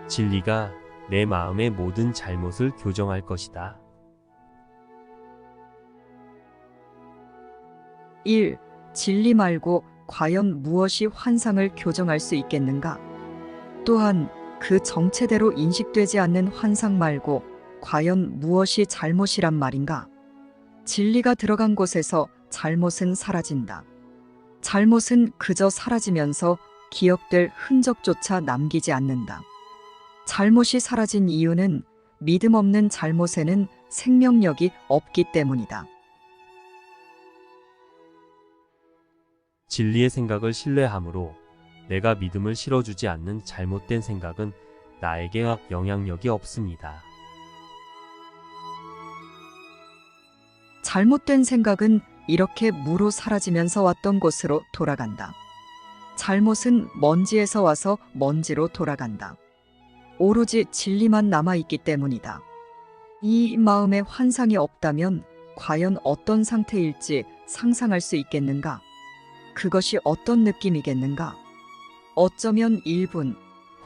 진리가 내 마음의 모든 잘못을 교정할 것이다. 1. 진리 말고 과연 무엇이 환상을 교정할 수 있겠는가? 또한 그 정체대로 인식되지 않는 환상 말고 과연 무엇이 잘못이란 말인가? 진리가 들어간 곳에서 잘못은 사라진다. 잘못은 그저 사라지면서 기억될 흔적조차 남기지 않는다. 잘못이 사라진 이유는 믿음 없는 잘못에는 생명력이 없기 때문이다. 진리의 생각을 신뢰함으로 내가 믿음을 실어주지 않는 잘못된 생각은 나에게 영향력이 없습니다. 잘못된 생각은 이렇게 무로 사라지면서 왔던 곳으로 돌아간다. 잘못은 먼지에서 와서 먼지로 돌아간다. 오로지 진리만 남아있기 때문이다. 이 마음에 환상이 없다면 과연 어떤 상태일지 상상할 수 있겠는가? 그것이 어떤 느낌이겠는가? 어쩌면 1분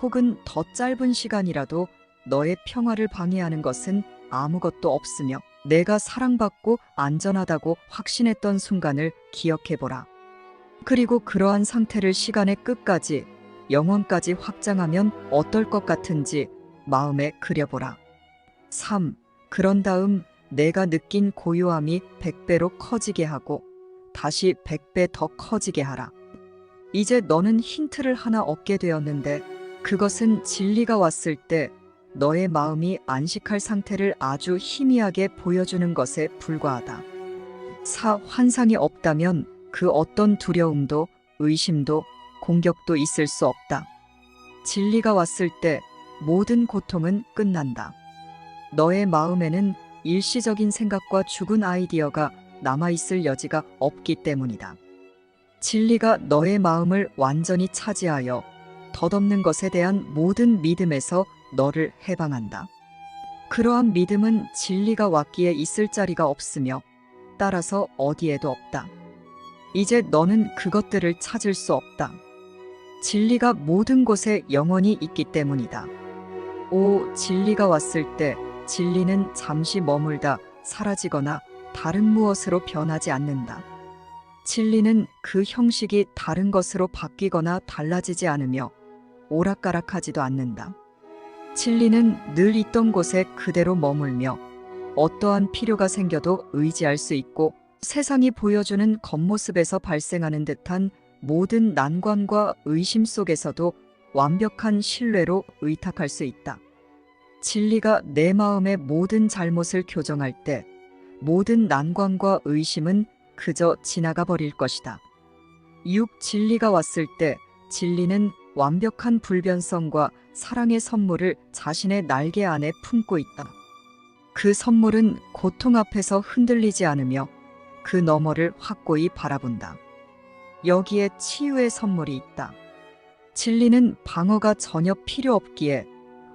혹은 더 짧은 시간이라도 너의 평화를 방해하는 것은 아무것도 없으며 내가 사랑받고 안전하다고 확신했던 순간을 기억해보라. 그리고 그러한 상태를 시간의 끝까지, 영원까지 확장하면 어떨 것 같은지 마음에 그려보라. 3. 그런 다음 내가 느낀 고요함이 100배로 커지게 하고 다시 100배 더 커지게 하라. 이제 너는 힌트를 하나 얻게 되었는데 그것은 진리가 왔을 때 너의 마음이 안식할 상태를 아주 희미하게 보여주는 것에 불과하다. 4. 환상이 없다면 그 어떤 두려움도 의심도 공격도 있을 수 없다. 진리가 왔을 때 모든 고통은 끝난다. 너의 마음에는 일시적인 생각과 죽은 아이디어가 남아있을 여지가 없기 때문이다. 진리가 너의 마음을 완전히 차지하여 덧없는 것에 대한 모든 믿음에서 너를 해방한다. 그러한 믿음은 진리가 왔기에 있을 자리가 없으며 따라서 어디에도 없다. 이제 너는 그것들을 찾을 수 없다. 진리가 모든 곳에 영원히 있기 때문이다. 5. 진리가 왔을 때 진리는 잠시 머물다 사라지거나 다른 무엇으로 변하지 않는다. 진리는 그 형식이 다른 것으로 바뀌거나 달라지지 않으며 오락가락하지도 않는다. 진리는 늘 있던 곳에 그대로 머물며 어떠한 필요가 생겨도 의지할 수 있고 세상이 보여주는 겉모습에서 발생하는 듯한 모든 난관과 의심 속에서도 완벽한 신뢰로 의탁할 수 있다. 진리가 내 마음의 모든 잘못을 교정할 때 모든 난관과 의심은 그저 지나가 버릴 것이다. 6. 진리가 왔을 때 진리는 완벽한 불변성과 사랑의 선물을 자신의 날개 안에 품고 있다. 그 선물은 고통 앞에서 흔들리지 않으며 그 너머를 확고히 바라본다. 여기에 치유의 선물이 있다. 진리는 방어가 전혀 필요 없기에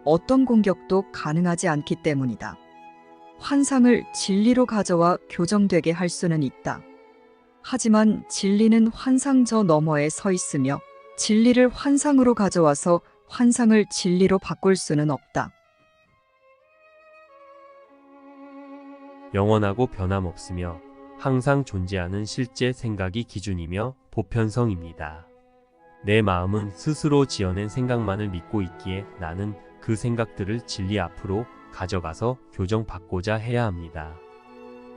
어떤 공격도 가능하지 않기 때문이다. 환상을 진리로 가져와 교정되게 할 수는 있다. 하지만 진리는 환상 저 너머에 서 있으며 진리를 환상으로 가져와서 환상을 진리로 바꿀 수는 없다. 영원하고 변함없으며 항상 존재하는 실제 생각이 기준이며 보편성입니다. 내 마음은 스스로 지어낸 생각만을 믿고 있기에 나는 그 생각들을 진리 앞으로 가져가서 교정받고자 해야 합니다.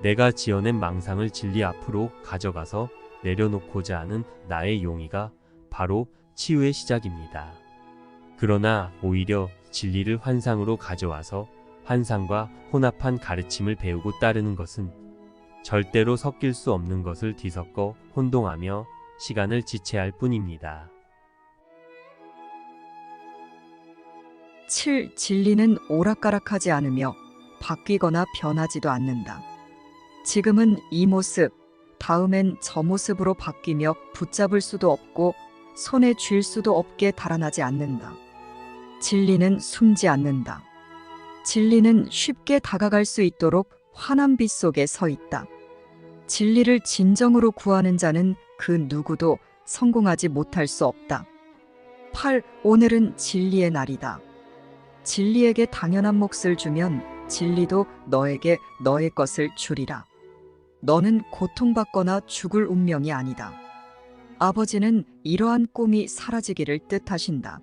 내가 지어낸 망상을 진리 앞으로 가져가서 내려놓고자 하는 나의 용의가 바로 치유의 시작입니다. 그러나 오히려 진리를 환상으로 가져와서 환상과 혼합한 가르침을 배우고 따르는 것은 절대로 섞일 수 없는 것을 뒤섞어 혼동하며 시간을 지체할 뿐입니다. 7. 진리는 오락가락하지 않으며 바뀌거나 변하지도 않는다. 지금은 이 모습, 다음엔 저 모습으로 바뀌며 붙잡을 수도 없고 손에 쥘 수도 없게 달아나지 않는다. 진리는 숨지 않는다. 진리는 쉽게 다가갈 수 있도록 환한 빛 속에 서 있다. 진리를 진정으로 구하는 자는 그 누구도 성공하지 못할 수 없다. 8. 오늘은 진리의 날이다. 진리에게 당연한 몫을 주면 진리도 너에게 너의 것을 주리라. 너는 고통받거나 죽을 운명이 아니다. 아버지는 이러한 꿈이 사라지기를 뜻하신다.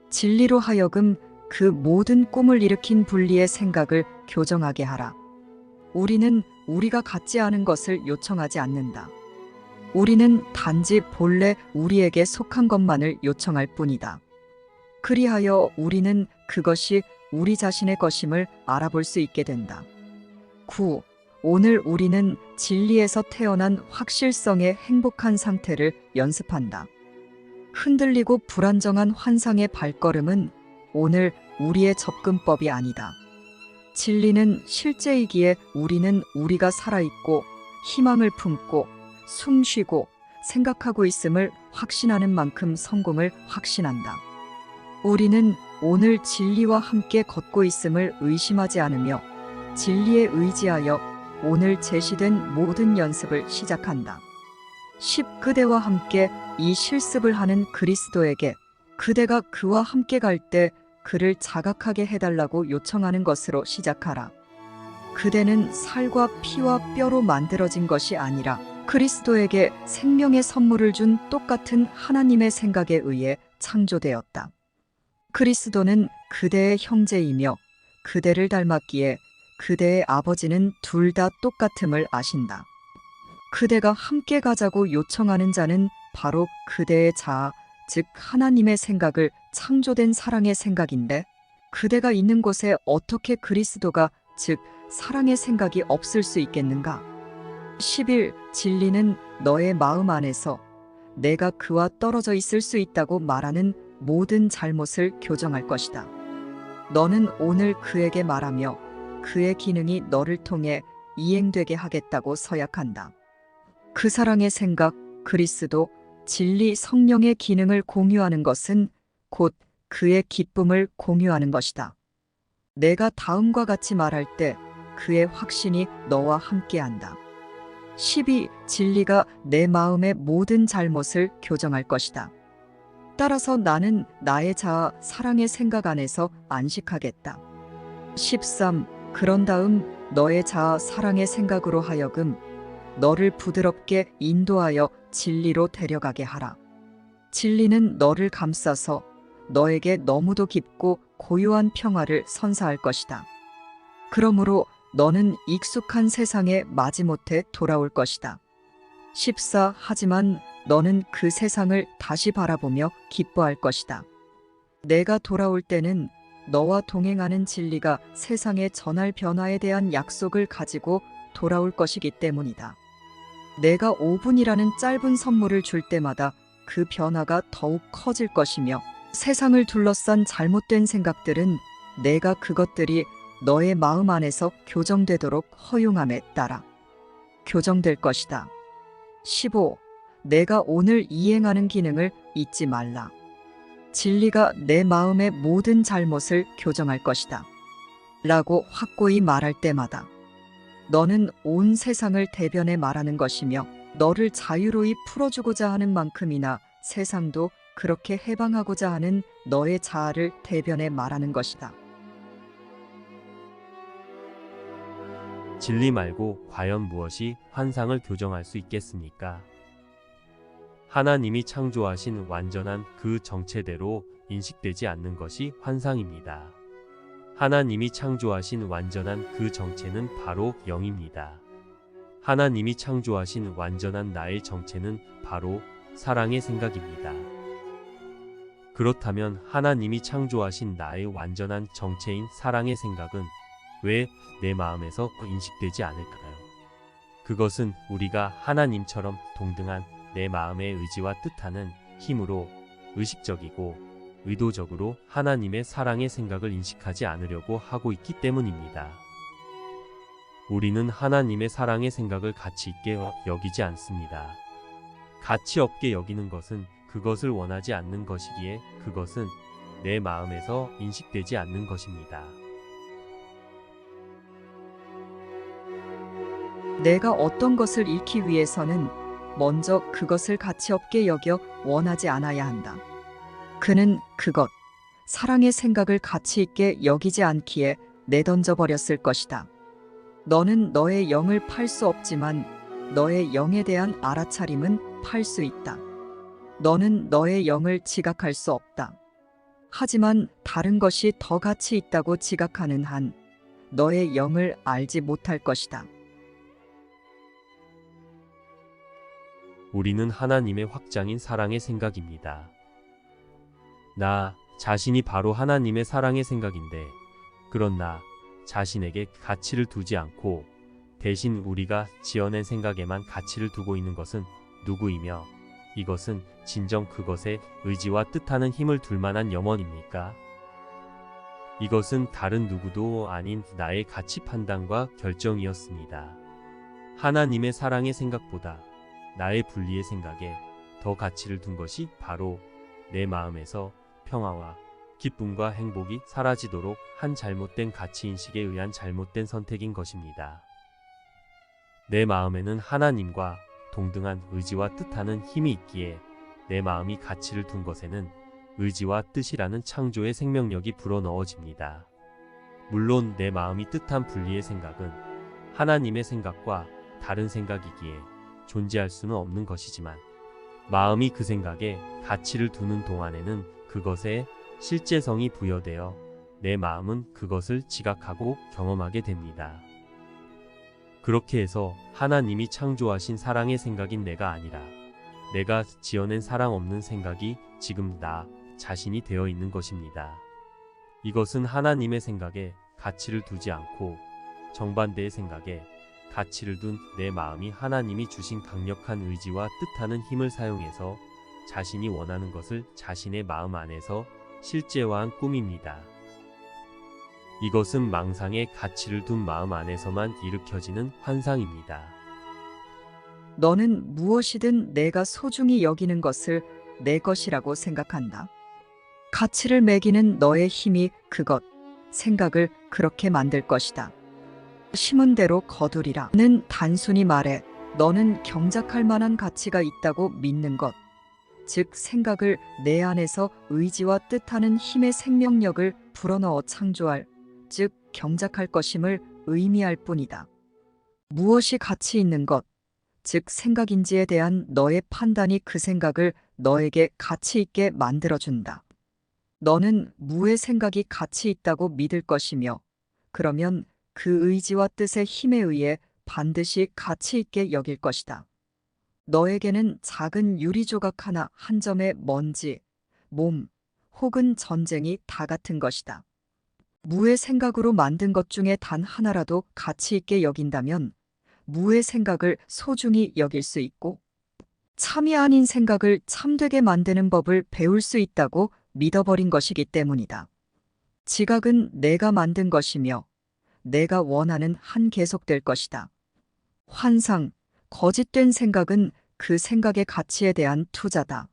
진리로 하여금 그 모든 꿈을 일으킨 분리의 생각을 교정하게 하라. 우리는 우리가 갖지 않은 것을 요청하지 않는다. 우리는 단지 본래 우리에게 속한 것만을 요청할 뿐이다. 그리하여 우리는 그것이 우리 자신의 것임을 알아볼 수 있게 된다. 9. 오늘 우리는 진리에서 태어난 확실성의 행복한 상태를 연습한다. 흔들리고 불안정한 환상의 발걸음은 오늘 우리의 접근법이 아니다. 진리는 실제이기에 우리는 우리가 살아있고 희망을 품고 숨 쉬고 생각하고 있음을 확신하는 만큼 성공을 확신한다. 우리는 오늘 진리와 함께 걷고 있음을 의심하지 않으며 진리에 의지하여 오늘 제시된 모든 연습을 시작한다. 10. 그대와 함께 이 실습을 하는 그리스도에게 그대가 그와 함께 갈 때 그를 자각하게 해달라고 요청하는 것으로 시작하라. 그대는 살과 피와 뼈로 만들어진 것이 아니라 그리스도에게 생명의 선물을 준 똑같은 하나님의 생각에 의해 창조되었다. 그리스도는 그대의 형제이며 그대를 닮았기에 그대의 아버지는 둘 다 똑같음을 아신다. 그대가 함께 가자고 요청하는 자는 바로 그대의 자아, 즉 하나님의 생각을 창조된 사랑의 생각인데 그대가 있는 곳에 어떻게 그리스도가 즉 사랑의 생각이 없을 수 있겠는가? 11. 진리는 너의 마음 안에서 내가 그와 떨어져 있을 수 있다고 말하는 모든 잘못을 교정할 것이다. 너는 오늘 그에게 말하며 그의 기능이 너를 통해 이행되게 하겠다고 서약한다. 그 사랑의 생각, 그리스도, 진리, 성령의 기능을 공유하는 것은 곧 그의 기쁨을 공유하는 것이다. 내가 다음과 같이 말할 때 그의 확신이 너와 함께한다. 12. 진리가 내 마음의 모든 잘못을 교정할 것이다. 따라서 나는 나의 자아, 사랑의 생각 안에서 안식하겠다. 13. 그런 다음 너의 자아, 사랑의 생각으로 하여금 너를 부드럽게 인도하여 진리로 데려가게 하라. 진리는 너를 감싸서 너에게 너무도 깊고 고요한 평화를 선사할 것이다. 그러므로 너는 익숙한 세상에 마지못해 돌아올 것이다. 14. 하지만 너는 그 세상을 다시 바라보며 기뻐할 것이다. 내가 돌아올 때는 너와 동행하는 진리가 세상에 전할 변화에 대한 약속을 가지고 돌아올 것이기 때문이다. 내가 5분이라는 짧은 선물을 줄 때마다 그 변화가 더욱 커질 것이며 세상을 둘러싼 잘못된 생각들은 내가 그것들이 너의 마음 안에서 교정되도록 허용함에 따라 교정될 것이다. 15. 내가 오늘 이행하는 기능을 잊지 말라. 진리가 내 마음의 모든 잘못을 교정할 것이다. 라고 확고히 말할 때마다 너는 온 세상을 대변해 말하는 것이며 너를 자유로이 풀어주고자 하는 만큼이나 세상도 그렇게 해방하고자 하는 너의 자아를 대변해 말하는 것이다. 진리 말고 과연 무엇이 환상을 교정할 수 있겠습니까? 하나님이 창조하신 완전한 그 정체대로 인식되지 않는 것이 환상입니다. 하나님이 창조하신 완전한 그 정체는 바로 영입니다. 하나님이 창조하신 완전한 나의 정체는 바로 사랑의 생각입니다. 그렇다면 하나님이 창조하신 나의 완전한 정체인 사랑의 생각은 왜 내 마음에서 인식되지 않을까요? 그것은 우리가 하나님처럼 동등한 내 마음의 의지와 뜻하는 힘으로 의식적이고 의도적으로 하나님의 사랑의 생각을 인식하지 않으려고 하고 있기 때문입니다. 우리는 하나님의 사랑의 생각을 가치 있게 여기지 않습니다. 가치 없게 여기는 것은 그것을 원하지 않는 것이기에 그것은 내 마음에서 인식되지 않는 것입니다. 내가 어떤 것을 잃기 위해서는 먼저 그것을 가치 없게 여겨 원하지 않아야 한다. 그는 그것, 사랑의 생각을 가치 있게 여기지 않기에 내던져 버렸을 것이다. 너는 너의 영을 팔 수 없지만 너의 영에 대한 알아차림은 팔 수 있다. 너는 너의 영을 지각할 수 없다. 하지만 다른 것이 더 가치 있다고 지각하는 한 너의 영을 알지 못할 것이다. 우리는 하나님의 확장인 사랑의 생각입니다. 나 자신이 바로 하나님의 사랑의 생각인데, 그런 나 자신에게 가치를 두지 않고 대신 우리가 지어낸 생각에만 가치를 두고 있는 것은 누구이며, 이것은 진정 그것에 의지와 뜻하는 힘을 둘 만한 염원입니까? 이것은 다른 누구도 아닌 나의 가치 판단과 결정이었습니다. 하나님의 사랑의 생각보다 나의 분리의 생각에 더 가치를 둔 것이 바로 내 마음에서 평화와 기쁨과 행복이 사라지도록 한 잘못된 가치인식에 의한 잘못된 선택인 것입니다. 내 마음에는 하나님과 동등한 의지와 뜻하는 힘이 있기에 내 마음이 가치를 둔 것에는 의지와 뜻이라는 창조의 생명력이 불어넣어집니다. 물론 내 마음이 뜻한 분리의 생각은 하나님의 생각과 다른 생각이기에 존재할 수는 없는 것이지만, 마음이 그 생각에 가치를 두는 동안에는 그것에 실제성이 부여되어 내 마음은 그것을 지각하고 경험하게 됩니다. 그렇게 해서 하나님이 창조하신 사랑의 생각인 내가 아니라 내가 지어낸 사랑 없는 생각이 지금 나 자신이 되어 있는 것입니다. 이것은 하나님의 생각에 가치를 두지 않고 정반대의 생각에 가치를 둔 내 마음이 하나님이 주신 강력한 의지와 뜻하는 힘을 사용해서 자신이 원하는 것을 자신의 마음 안에서 실제화한 꿈입니다. 이것은 망상에 가치를 둔 마음 안에서만 일으켜지는 환상입니다. 너는 무엇이든 내가 소중히 여기는 것을 내 것이라고 생각한다. 가치를 매기는 너의 힘이 그것, 생각을 그렇게 만들 것이다. 심은 대로 거두리라. 는 단순히 말해 너는 경작할 만한 가치가 있다고 믿는 것, 즉 생각을 내 안에서 의지와 뜻하는 힘의 생명력을 불어넣어 창조할, 즉 경작할 것임을 의미할 뿐이다. 무엇이 가치 있는 것, 즉 생각인지에 대한 너의 판단이 그 생각을 너에게 가치 있게 만들어준다. 너는 무의 생각이 가치 있다고 믿을 것이며, 그러면 그 의지와 뜻의 힘에 의해 반드시 가치 있게 여길 것이다. 너에게는 작은 유리 조각 하나 한 점의 먼지, 몸, 혹은 전쟁이 다 같은 것이다. 무의 생각으로 만든 것 중에 단 하나라도 가치 있게 여긴다면 무의 생각을 소중히 여길 수 있고, 참이 아닌 생각을 참되게 만드는 법을 배울 수 있다고 믿어버린 것이기 때문이다. 지각은 내가 만든 것이며 내가 원하는 한 계속될 것이다. 환상, 거짓된 생각은 그 생각의 가치에 대한 투자다.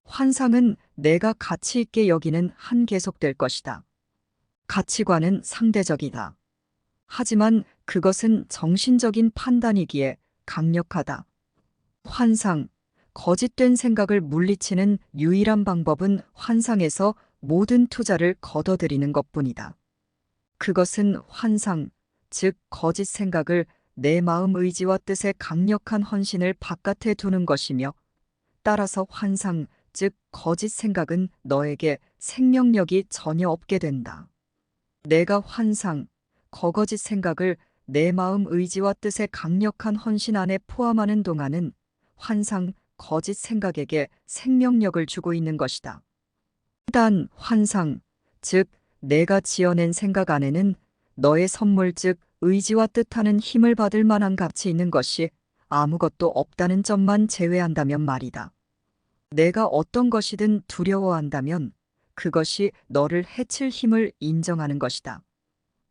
환상은 내가 가치 있게 여기는 한 계속될 것이다. 가치관은 상대적이다. 하지만 그것은 정신적인 판단이기에 강력하다. 환상, 거짓된 생각을 물리치는 유일한 방법은 환상에서 모든 투자를 걷어들이는 것뿐이다. 그것은 환상, 즉 거짓 생각을 내 마음 의지와 뜻의 강력한 헌신을 바깥에 두는 것이며, 따라서 환상, 즉 거짓 생각은 너에게 생명력이 전혀 없게 된다. 내가 환상, 거짓 생각을 내 마음 의지와 뜻의 강력한 헌신 안에 포함하는 동안은 환상, 거짓 생각에게 생명력을 주고 있는 것이다. 단 환상, 즉 내가 지어낸 생각 안에는 너의 선물, 즉 의지와 뜻하는 힘을 받을 만한 가치 있는 것이 아무것도 없다는 점만 제외한다면 말이다. 내가 어떤 것이든 두려워한다면 그것이 너를 해칠 힘을 인정하는 것이다.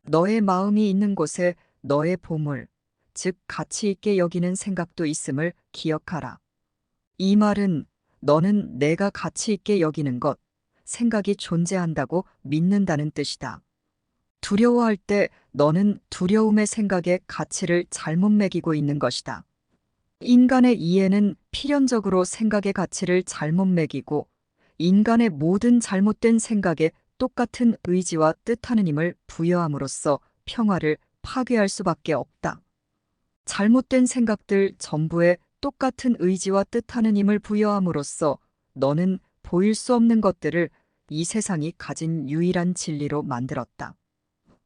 너의 마음이 있는 곳에 너의 보물, 즉 가치 있게 여기는 생각도 있음을 기억하라. 이 말은 너는 내가 가치 있게 여기는 것, 생각이 존재한다고 믿는다는 뜻이다. 두려워할 때 너는 두려움의 생각에 가치를 잘못 매기고 있는 것이다. 인간의 이해는 필연적으로 생각의 가치를 잘못 매기고 인간의 모든 잘못된 생각에 똑같은 의지와 뜻하는 힘을 부여함으로써 평화를 파괴할 수밖에 없다. 잘못된 생각들 전부에 똑같은 의지와 뜻하는 힘을 부여함으로써 너는 보일 수 없는 것들을 이 세상이 가진 유일한 진리로 만들었다.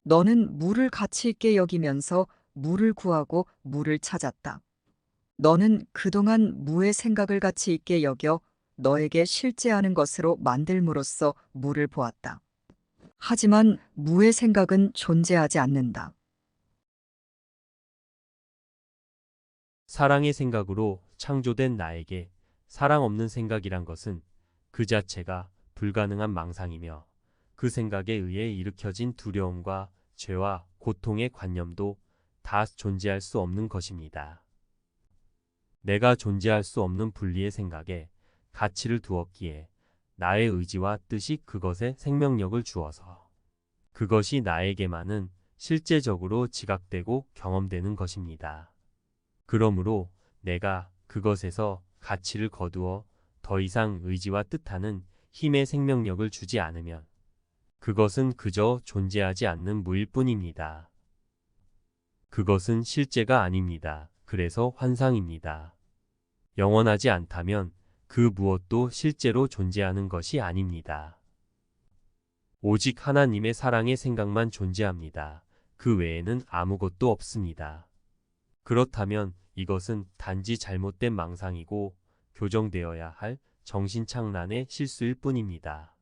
너는 물을 가치 있게 여기면서 물을 구하고 물을 찾았다. 너는 그동안 무의 생각을 가치 있게 여겨 너에게 실제하는 것으로 만들므로써 무를 보았다. 하지만 무의 생각은 존재하지 않는다. 사랑의 생각으로 창조된 나에게 사랑 없는 생각이란 것은 그 자체가 불가능한 망상이며 그 생각에 의해 일으켜진 두려움과 죄와 고통의 관념도 다 존재할 수 없는 것입니다. 내가 존재할 수 없는 분리의 생각에 가치를 두었기에 나의 의지와 뜻이 그것에 생명력을 주어서 그것이 나에게만은 실제적으로 지각되고 경험되는 것입니다. 그러므로 내가 그것에서 가치를 거두어 더 이상 의지와 뜻하는 힘의 생명력을 주지 않으면 그것은 그저 존재하지 않는 무일 뿐입니다. 그것은 실제가 아닙니다. 그래서 환상입니다. 영원하지 않다면 그 무엇도 실제로 존재하는 것이 아닙니다. 오직 하나님의 사랑의 생각만 존재합니다. 그 외에는 아무것도 없습니다. 그렇다면 이것은 단지 잘못된 망상이고 교정되어야 할 정신착란의 실수일 뿐입니다.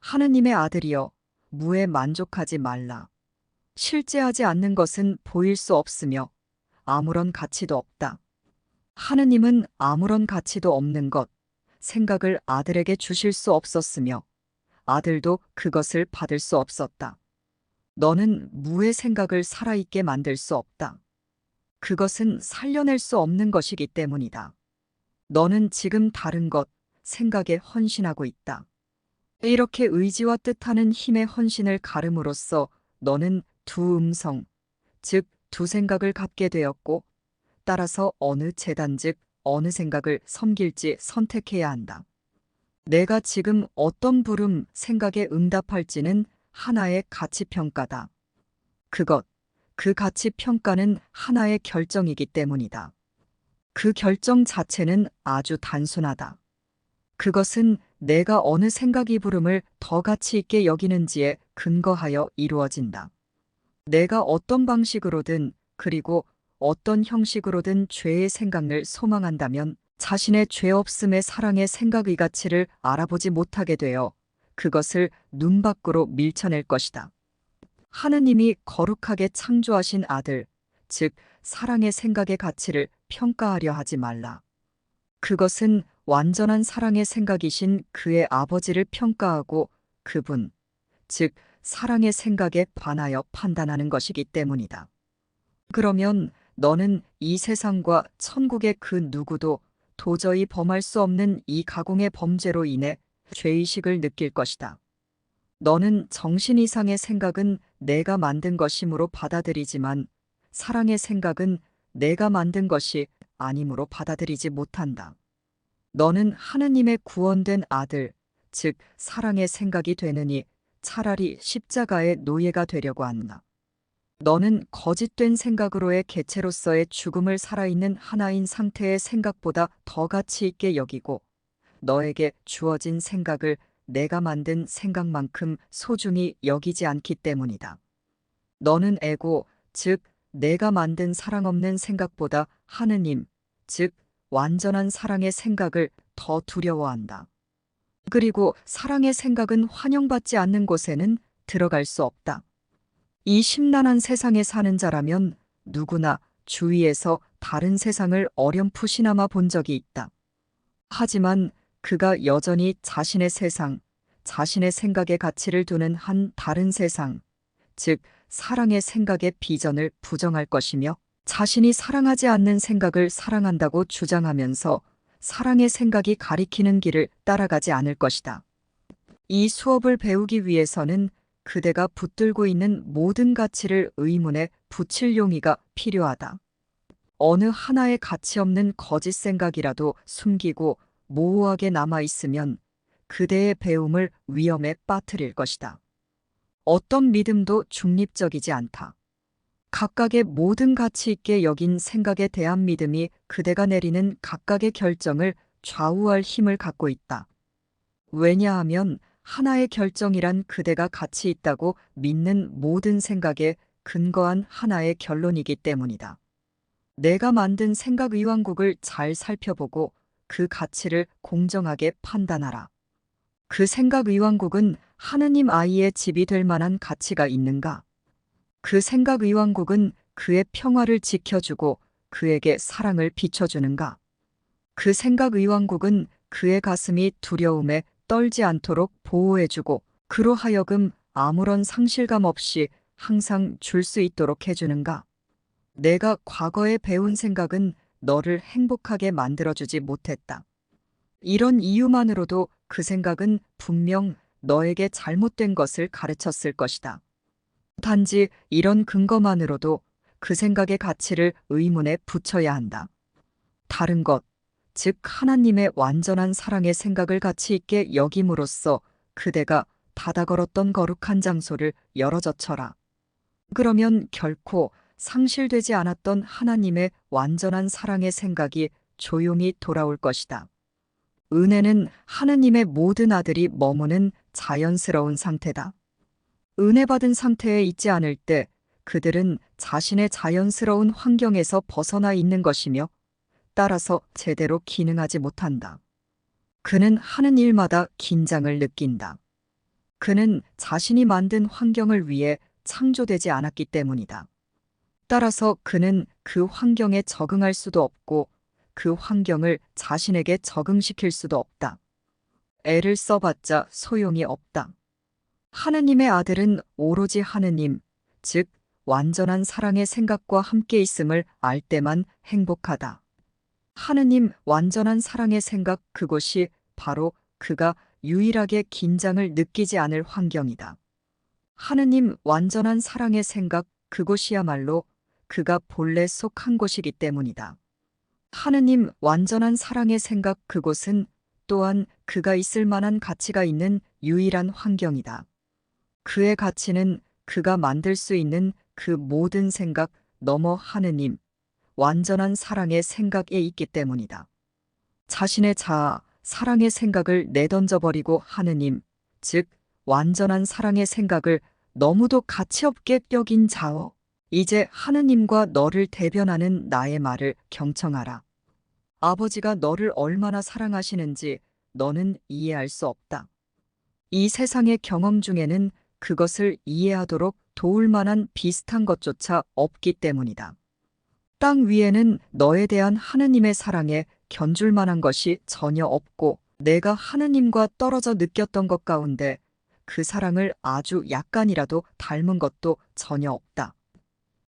하느님의 아들이여, 무에 만족하지 말라. 실제하지 않는 것은 보일 수 없으며 아무런 가치도 없다. 하느님은 아무런 가치도 없는 것, 생각을 아들에게 주실 수 없었으며 아들도 그것을 받을 수 없었다. 너는 무의 생각을 살아있게 만들 수 없다. 그것은 살려낼 수 없는 것이기 때문이다. 너는 지금 다른 것, 생각에 헌신하고 있다. 이렇게 의지와 뜻하는 힘의 헌신을 가름으로써 너는 두 음성, 즉 두 생각을 갖게 되었고, 따라서 어느 재단 즉 어느 생각을 섬길지 선택해야 한다. 내가 지금 어떤 부름, 생각에 응답할지는 하나의 가치평가다. 그 가치평가는 하나의 결정이기 때문이다. 그 결정 자체는 아주 단순하다. 그것은 내가 어느 생각이 부름을 더 가치 있게 여기는지에 근거하여 이루어진다. 내가 어떤 방식으로든 그리고 어떤 형식으로든 죄의 생각을 소망한다면 자신의 죄 없음의 사랑의 생각의 가치를 알아보지 못하게 되어 그것을 눈 밖으로 밀쳐낼 것이다. 하느님이 거룩하게 창조하신 아들, 즉 사랑의 생각의 가치를 평가하려 하지 말라. 그것은 완전한 사랑의 생각이신 그의 아버지를 평가하고 그분, 즉 사랑의 생각에 반하여 판단하는 것이기 때문이다. 그러면 너는 이 세상과 천국의 그 누구도 도저히 범할 수 없는 이 가공의 범죄로 인해 죄의식을 느낄 것이다. 너는 정신 이상의 생각은 내가 만든 것이므로 받아들이지만 사랑의 생각은 내가 만든 것이 아니므로 받아들이지 못한다. 너는 하느님의 구원된 아들, 즉 사랑의 생각이 되느니 차라리 십자가의 노예가 되려고 한다. 너는 거짓된 생각으로의 개체로서의 죽음을 살아있는 하나인 상태의 생각보다 더 가치 있게 여기고 너에게 주어진 생각을 내가 만든 생각만큼 소중히 여기지 않기 때문이다. 너는 에고, 즉 내가 만든 사랑 없는 생각보다 하느님, 즉 완전한 사랑의 생각을 더 두려워한다. 그리고 사랑의 생각은 환영받지 않는 곳에는 들어갈 수 없다. 이 심란한 세상에 사는 자라면 누구나 주위에서 다른 세상을 어렴풋이나마 본 적이 있다. 하지만 그가 여전히 자신의 세상, 자신의 생각의 가치를 두는 한 다른 세상, 즉 사랑의 생각의 비전을 부정할 것이며 자신이 사랑하지 않는 생각을 사랑한다고 주장하면서 사랑의 생각이 가리키는 길을 따라가지 않을 것이다. 이 수업을 배우기 위해서는 그대가 붙들고 있는 모든 가치를 의문에 붙일 용의가 필요하다. 어느 하나의 가치 없는 거짓 생각이라도 숨기고 모호하게 남아 있으면 그대의 배움을 위험에 빠뜨릴 것이다. 어떤 믿음도 중립적이지 않다. 각각의 모든 가치 있게 여긴 생각에 대한 믿음이 그대가 내리는 각각의 결정을 좌우할 힘을 갖고 있다. 왜냐하면 하나의 결정이란 그대가 가치 있다고 믿는 모든 생각에 근거한 하나의 결론이기 때문이다. 내가 만든 생각 의왕국을 잘 살펴보고 그 가치를 공정하게 판단하라. 그 생각 의왕국은 하느님 아이의 집이 될 만한 가치가 있는가? 그 생각 의왕국은 그의 평화를 지켜주고 그에게 사랑을 비춰주는가? 그 생각 의왕국은 그의 가슴이 두려움에 떨지 않도록 보호해주고 그로 하여금 아무런 상실감 없이 항상 줄 수 있도록 해주는가? 내가 과거에 배운 생각은 너를 행복하게 만들어주지 못했다. 이런 이유만으로도 그 생각은 분명 너에게 잘못된 것을 가르쳤을 것이다. 단지 이런 근거만으로도 그 생각의 가치를 의문에 붙여야 한다. 다른 것, 즉 하나님의 완전한 사랑의 생각을 가치 있게 여김으로써 그대가 닫아 걸었던 거룩한 장소를 열어젖혀라. 그러면 결코 상실되지 않았던 하나님의 완전한 사랑의 생각이 조용히 돌아올 것이다. 은혜는 하느님의 모든 아들이 머무는 자연스러운 상태다. 은혜 받은 상태에 있지 않을 때 그들은 자신의 자연스러운 환경에서 벗어나 있는 것이며 따라서 제대로 기능하지 못한다. 그는 하는 일마다 긴장을 느낀다. 그는 자신이 만든 환경을 위해 창조되지 않았기 때문이다. 따라서 그는 그 환경에 적응할 수도 없고 그 환경을 자신에게 적응시킬 수도 없다. 애를 써봤자 소용이 없다. 하느님의 아들은 오로지 하느님, 즉 완전한 사랑의 생각과 함께 있음을 알 때만 행복하다. 하느님 완전한 사랑의 생각 그곳이 바로 그가 유일하게 긴장을 느끼지 않을 환경이다. 하느님 완전한 사랑의 생각 그곳이야말로 그가 본래 속한 곳이기 때문이다. 하느님 완전한 사랑의 생각 그곳은 또한 그가 있을 만한 가치가 있는 유일한 환경이다. 그의 가치는 그가 만들 수 있는 그 모든 생각 넘어 하느님, 완전한 사랑의 생각에 있기 때문이다. 자신의 자아, 사랑의 생각을 내던져버리고 하느님, 즉 완전한 사랑의 생각을 너무도 가치없게 여긴 자어, 이제 하느님과 너를 대변하는 나의 말을 경청하라. 아버지가 너를 얼마나 사랑하시는지 너는 이해할 수 없다. 이 세상의 경험 중에는 그것을 이해하도록 도울 만한 비슷한 것조차 없기 때문이다. 땅 위에는 너에 대한 하느님의 사랑에 견줄 만한 것이 전혀 없고 내가 하느님과 떨어져 느꼈던 것 가운데 그 사랑을 아주 약간이라도 닮은 것도 전혀 없다.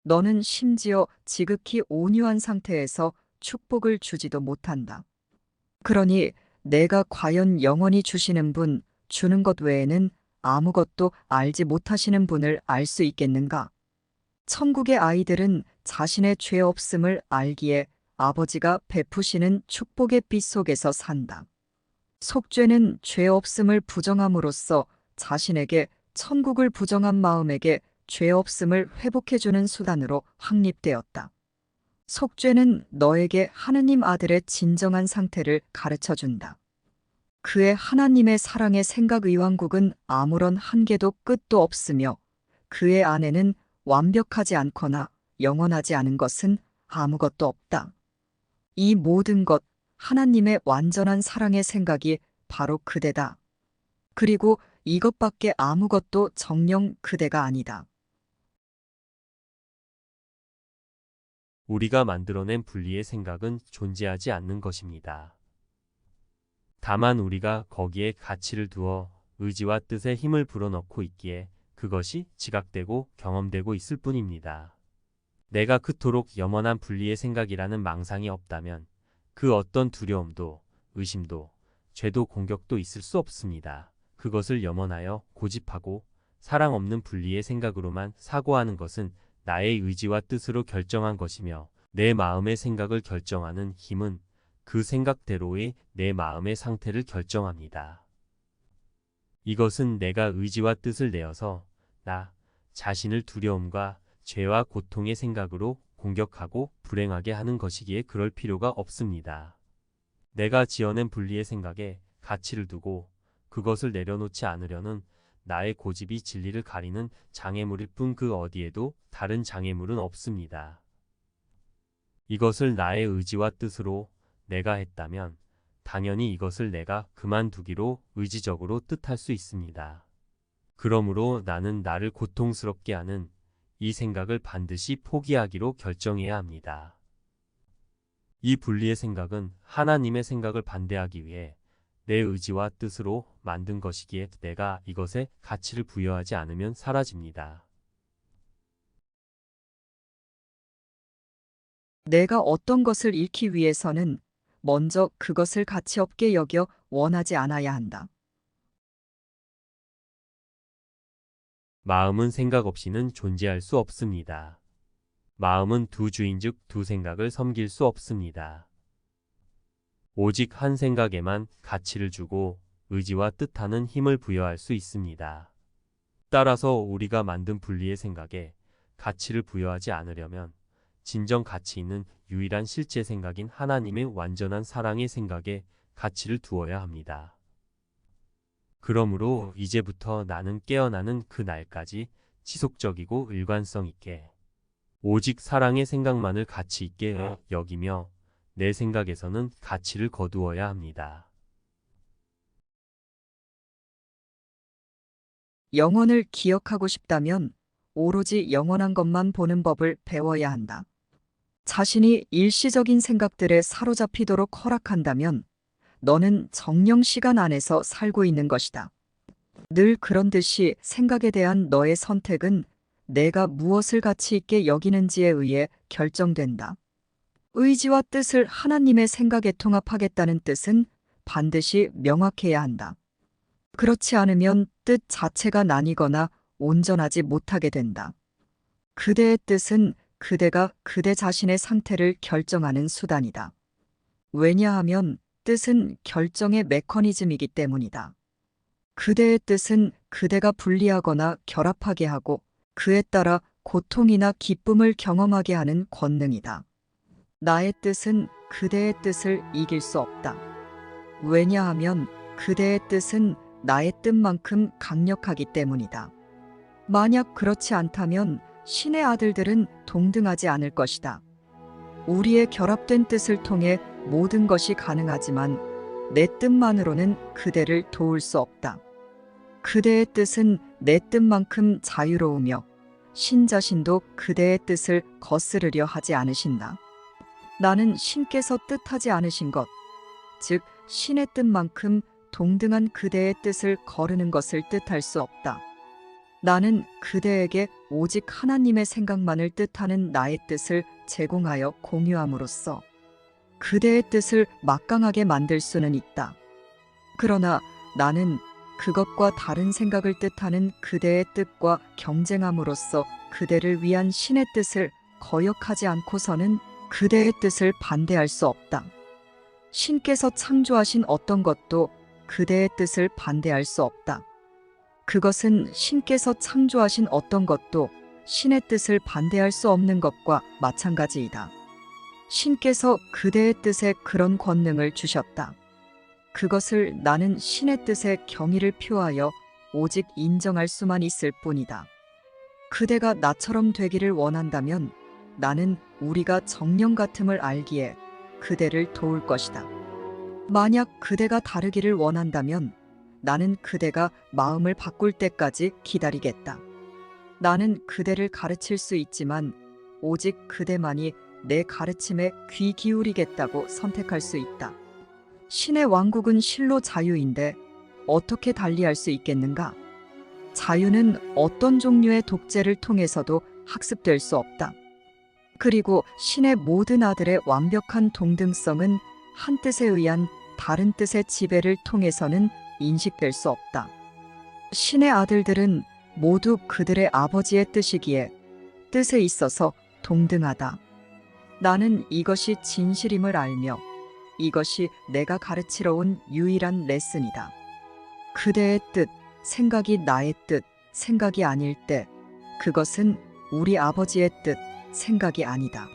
너는 심지어 지극히 온유한 상태에서 축복을 주지도 못한다. 그러니 내가 과연 영원히 주시는 분, 주는 것 외에는 아무것도 알지 못하시는 분을 알 수 있겠는가? 천국의 아이들은 자신의 죄 없음을 알기에 아버지가 베푸시는 축복의 빛 속에서 산다. 속죄는 죄 없음을 부정함으로써 자신에게 천국을 부정한 마음에게 죄 없음을 회복해주는 수단으로 확립되었다. 속죄는 너에게 하느님 아들의 진정한 상태를 가르쳐준다. 그의 하나님의 사랑의 생각 의왕국은 아무런 한계도 끝도 없으며 그의 안에는 완벽하지 않거나 영원하지 않은 것은 아무것도 없다. 이 모든 것, 하나님의 완전한 사랑의 생각이 바로 그대다. 그리고 이것밖에 아무것도 정녕 그대가 아니다. 우리가 만들어낸 분리의 생각은 존재하지 않는 것입니다. 다만 우리가 거기에 가치를 두어 의지와 뜻에 힘을 불어넣고 있기에 그것이 지각되고 경험되고 있을 뿐입니다. 내가 그토록 염원한 분리의 생각이라는 망상이 없다면 그 어떤 두려움도 의심도 죄도 공격도 있을 수 없습니다. 그것을 염원하여 고집하고 사랑 없는 분리의 생각으로만 사고하는 것은 나의 의지와 뜻으로 결정한 것이며 내 마음의 생각을 결정하는 힘은 그 생각대로의 내 마음의 상태를 결정합니다. 이것은 내가 의지와 뜻을 내어서 나 자신을 두려움과 죄와 고통의 생각으로 공격하고 불행하게 하는 것이기에 그럴 필요가 없습니다. 내가 지어낸 분리의 생각에 가치를 두고 그것을 내려놓지 않으려는 나의 고집이 진리를 가리는 장애물일 뿐 그 어디에도 다른 장애물은 없습니다. 이것을 나의 의지와 뜻으로 내가 했다면 당연히 이것을 내가 그만두기로 의지적으로 뜻할 수 있습니다. 그러므로 나는 나를 고통스럽게 하는 이 생각을 반드시 포기하기로 결정해야 합니다. 이 분리의 생각은 하나님의 생각을 반대하기 위해 내 의지와 뜻으로 만든 것이기에 내가 이것에 가치를 부여하지 않으면 사라집니다. 내가 어떤 것을 잃기 위해서는 먼저 그것을 가치 없게 여겨 원하지 않아야 한다. 마음은 생각 없이는 존재할 수 없습니다. 마음은 두 주인즉 두 생각을 섬길 수 없습니다. 오직 한 생각에만 가치를 주고 의지와 뜻하는 힘을 부여할 수 있습니다. 따라서 우리가 만든 분리의 생각에 가치를 부여하지 않으려면 진정 가치 있는 유일한 실제 생각인 하나님의 완전한 사랑의 생각에 가치를 두어야 합니다. 그러므로 이제부터 나는 깨어나는 그 날까지 지속적이고 일관성 있게 오직 사랑의 생각만을 가치 있게 여기며 내 생각에서는 가치를 거두어야 합니다. 영혼을 기억하고 싶다면 오로지 영원한 것만 보는 법을 배워야 한다. 자신이 일시적인 생각들에 사로잡히도록 허락한다면 너는 정령 시간 안에서 살고 있는 것이다. 늘 그런 듯이 생각에 대한 너의 선택은 내가 무엇을 가치 있게 여기는지에 의해 결정된다. 의지와 뜻을 하나님의 생각에 통합하겠다는 뜻은 반드시 명확해야 한다. 그렇지 않으면 뜻 자체가 나뉘거나 온전하지 못하게 된다. 그대의 뜻은 그대가 그대 자신의 상태를 결정하는 수단이다. 왜냐하면 뜻은 결정의 메커니즘이기 때문이다. 그대의 뜻은 그대가 분리하거나 결합하게 하고 그에 따라 고통이나 기쁨을 경험하게 하는 권능이다. 나의 뜻은 그대의 뜻을 이길 수 없다. 왜냐하면 그대의 뜻은 나의 뜻만큼 강력하기 때문이다. 만약 그렇지 않다면 신의 아들들은 동등하지 않을 것이다. 우리의 결합된 뜻을 통해 모든 것이 가능하지만 내 뜻만으로는 그대를 도울 수 없다. 그대의 뜻은 내 뜻만큼 자유로우며 신 자신도 그대의 뜻을 거스르려 하지 않으신다. 나는 신께서 뜻하지 않으신 것, 즉 신의 뜻만큼 동등한 그대의 뜻을 거르는 것을 뜻할 수 없다. 나는 그대에게 오직 하나님의 생각만을 뜻하는 나의 뜻을 제공하여 공유함으로써 그대의 뜻을 막강하게 만들 수는 있다. 그러나 나는 그것과 다른 생각을 뜻하는 그대의 뜻과 경쟁함으로써 그대를 위한 신의 뜻을 거역하지 않고서는 그대의 뜻을 반대할 수 없다. 신께서 창조하신 어떤 것도 그대의 뜻을 반대할 수 없다. 그것은 신께서 창조하신 어떤 것도 신의 뜻을 반대할 수 없는 것과 마찬가지이다. 신께서 그대의 뜻에 그런 권능을 주셨다. 그것을 나는 신의 뜻에 경의를 표하여 오직 인정할 수만 있을 뿐이다. 그대가 나처럼 되기를 원한다면 나는 우리가 정령 같음을 알기에 그대를 도울 것이다. 만약 그대가 다르기를 원한다면 나는 그대가 마음을 바꿀 때까지 기다리겠다. 나는 그대를 가르칠 수 있지만 오직 그대만이 내 가르침에 귀 기울이겠다고 선택할 수 있다. 신의 왕국은 실로 자유인데 어떻게 달리할 수 있겠는가? 자유는 어떤 종류의 독재를 통해서도 학습될 수 없다. 그리고 신의 모든 아들의 완벽한 동등성은 한 뜻에 의한 다른 뜻의 지배를 통해서는 인식될 수 없다. 신의 아들들은 모두 그들의 아버지의 뜻이기에 뜻에 있어서 동등하다. 나는 이것이 진실임을 알며 이것이 내가 가르치러 온 유일한 레슨이다. 그대의 뜻, 생각이 나의 뜻, 생각이 아닐 때 그것은 우리 아버지의 뜻, 생각이 아니다.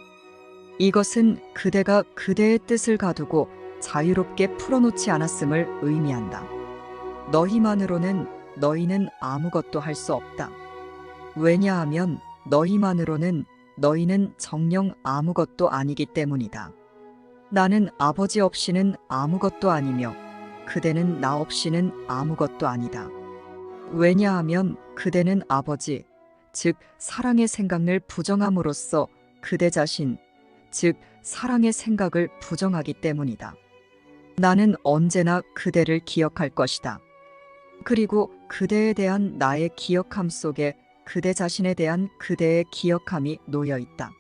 이것은 그대가 그대의 뜻을 가두고 자유롭게 풀어놓지 않았음을 의미한다. 너희만으로는 너희는 아무것도 할 수 없다. 왜냐하면 너희만으로는 너희는 정녕 아무것도 아니기 때문이다. 나는 아버지 없이는 아무것도 아니며 그대는 나 없이는 아무것도 아니다. 왜냐하면 그대는 아버지, 즉 사랑의 생각을 부정함으로써 그대 자신, 즉 사랑의 생각을 부정하기 때문이다. 나는 언제나 그대를 기억할 것이다. 그리고 그대에 대한 나의 기억함 속에 그대 자신에 대한 그대의 기억함이 놓여 있다.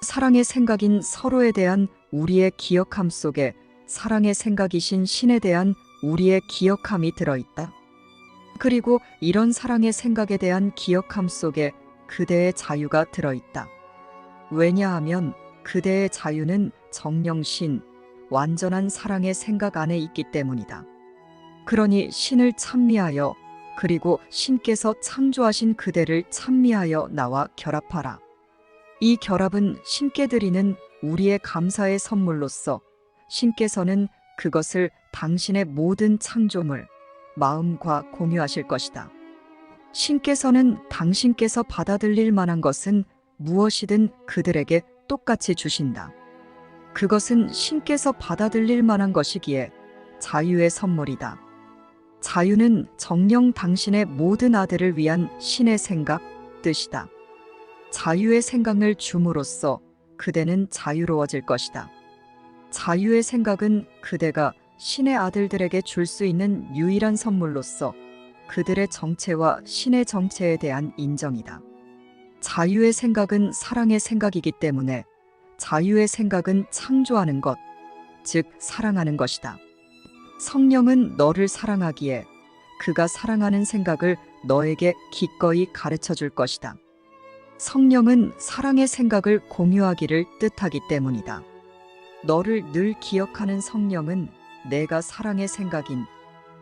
사랑의 생각인 서로에 대한 우리의 기억함 속에 사랑의 생각이신 신에 대한 우리의 기억함이 들어있다. 그리고 이런 사랑의 생각에 대한 기억함 속에 그대의 자유가 들어있다. 왜냐하면 그대의 자유는 정령신, 완전한 사랑의 생각 안에 있기 때문이다. 그러니 신을 찬미하여 그리고 신께서 창조하신 그대를 찬미하여 나와 결합하라. 이 결합은 신께 드리는 우리의 감사의 선물로서 신께서는 그것을 당신의 모든 창조물, 마음과 공유하실 것이다. 신께서는 당신께서 받아들일 만한 것은 무엇이든 그들에게 똑같이 주신다. 그것은 신께서 받아들일 만한 것이기에 자유의 선물이다. 자유는 정녕 당신의 모든 아들을 위한 신의 생각, 뜻이다. 자유의 생각을 줌으로써 그대는 자유로워질 것이다. 자유의 생각은 그대가 신의 아들들에게 줄 수 있는 유일한 선물로서 그들의 정체와 신의 정체에 대한 인정이다. 자유의 생각은 사랑의 생각이기 때문에 자유의 생각은 창조하는 것, 즉 사랑하는 것이다. 성령은 너를 사랑하기에 그가 사랑하는 생각을 너에게 기꺼이 가르쳐 줄 것이다. 성령은 사랑의 생각을 공유하기를 뜻하기 때문이다. 너를 늘 기억하는 성령은 내가 사랑의 생각인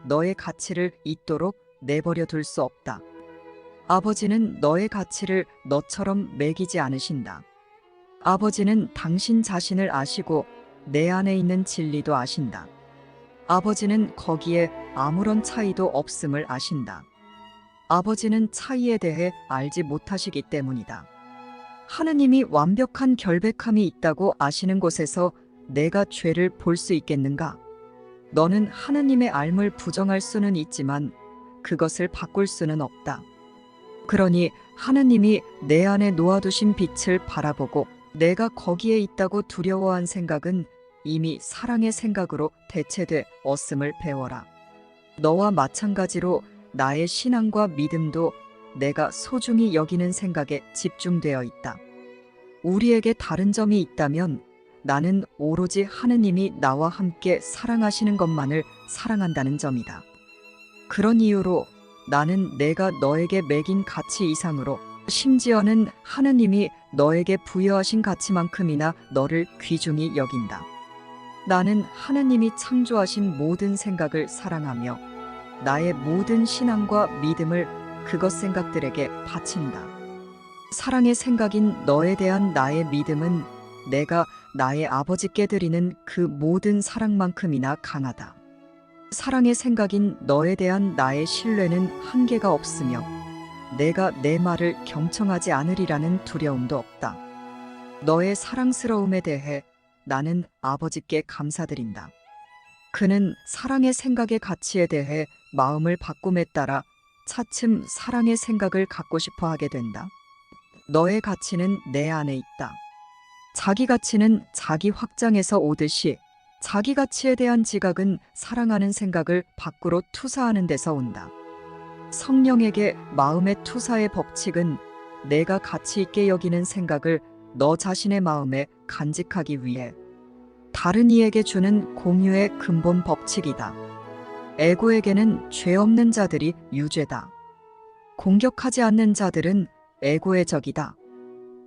너의 가치를 잊도록 내버려 둘 수 없다. 아버지는 너의 가치를 너처럼 매기지 않으신다. 아버지는 당신 자신을 아시고 내 안에 있는 진리도 아신다. 아버지는 거기에 아무런 차이도 없음을 아신다. 아버지는 차이에 대해 알지 못하시기 때문이다. 하느님이 완벽한 결백함이 있다고 아시는 곳에서 내가 죄를 볼 수 있겠는가? 너는 하느님의 알을 부정할 수는 있지만 그것을 바꿀 수는 없다. 그러니 하느님이 내 안에 놓아두신 빛을 바라보고 내가 거기에 있다고 두려워한 생각은 이미 사랑의 생각으로 대체되었음을 배워라. 너와 마찬가지로 나의 신앙과 믿음도 내가 소중히 여기는 생각에 집중되어 있다. 우리에게 다른 점이 있다면 나는 오로지 하느님이 나와 함께 사랑하시는 것만을 사랑한다는 점이다. 그런 이유로 나는 내가 너에게 매긴 가치 이상으로 심지어는 하느님이 너에게 부여하신 가치만큼이나 너를 귀중히 여긴다. 나는 하느님이 창조하신 모든 생각을 사랑하며 나의 모든 신앙과 믿음을 그것 생각들에게 바친다. 사랑의 생각인 너에 대한 나의 믿음은 내가 나의 아버지께 드리는 그 모든 사랑만큼이나 강하다. 사랑의 생각인 너에 대한 나의 신뢰는 한계가 없으며 내가 내 말을 경청하지 않으리라는 두려움도 없다. 너의 사랑스러움에 대해 나는 아버지께 감사드린다. 그는 사랑의 생각의 가치에 대해 마음을 바꿈에 따라 차츰 사랑의 생각을 갖고 싶어 하게 된다. 너의 가치는 내 안에 있다. 자기 가치는 자기 확장에서 오듯이 자기 가치에 대한 지각은 사랑하는 생각을 밖으로 투사하는 데서 온다. 성령에게 마음의 투사의 법칙은 내가 가치 있게 여기는 생각을 너 자신의 마음에 간직하기 위해 다른 이에게 주는 공유의 근본 법칙이다. 에고에게는 죄 없는 자들이 유죄다. 공격하지 않는 자들은 에고의 적이다.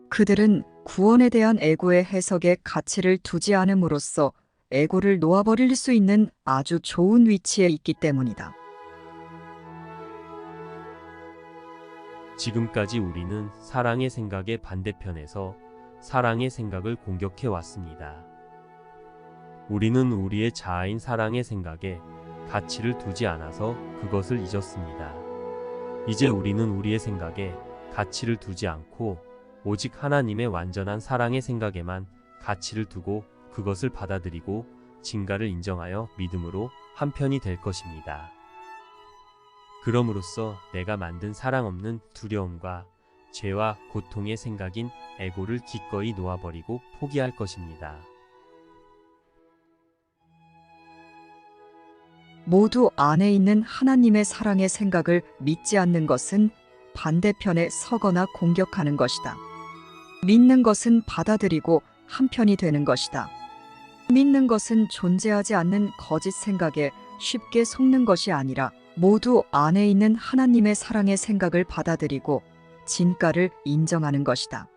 그들은 구원에 대한 에고의 해석에 가치를 두지 않음으로써 에고를 놓아버릴 수 있는 아주 좋은 위치에 있기 때문이다. 지금까지 우리는 사랑의 생각의 반대편에서 사랑의 생각을 공격해 왔습니다. 우리는 우리의 자아인 사랑의 생각에 가치를 두지 않아서 그것을 잊었습니다. 이제 우리는 우리의 생각에 가치를 두지 않고 오직 하나님의 완전한 사랑의 생각에만 가치를 두고 그것을 받아들이고 진가를 인정하여 믿음으로 한편이 될 것입니다. 그럼으로써 내가 만든 사랑 없는 두려움과 죄와 고통의 생각인 에고를 기꺼이 놓아버리고 포기할 것입니다. 모두 안에 있는 하나님의 사랑의 생각을 믿지 않는 것은 반대편에 서거나 공격하는 것이다. 믿는 것은 받아들이고 한편이 되는 것이다. 믿는 것은 존재하지 않는 거짓 생각에 쉽게 속는 것이 아니라 모두 안에 있는 하나님의 사랑의 생각을 받아들이고 진가를 인정하는 것이다.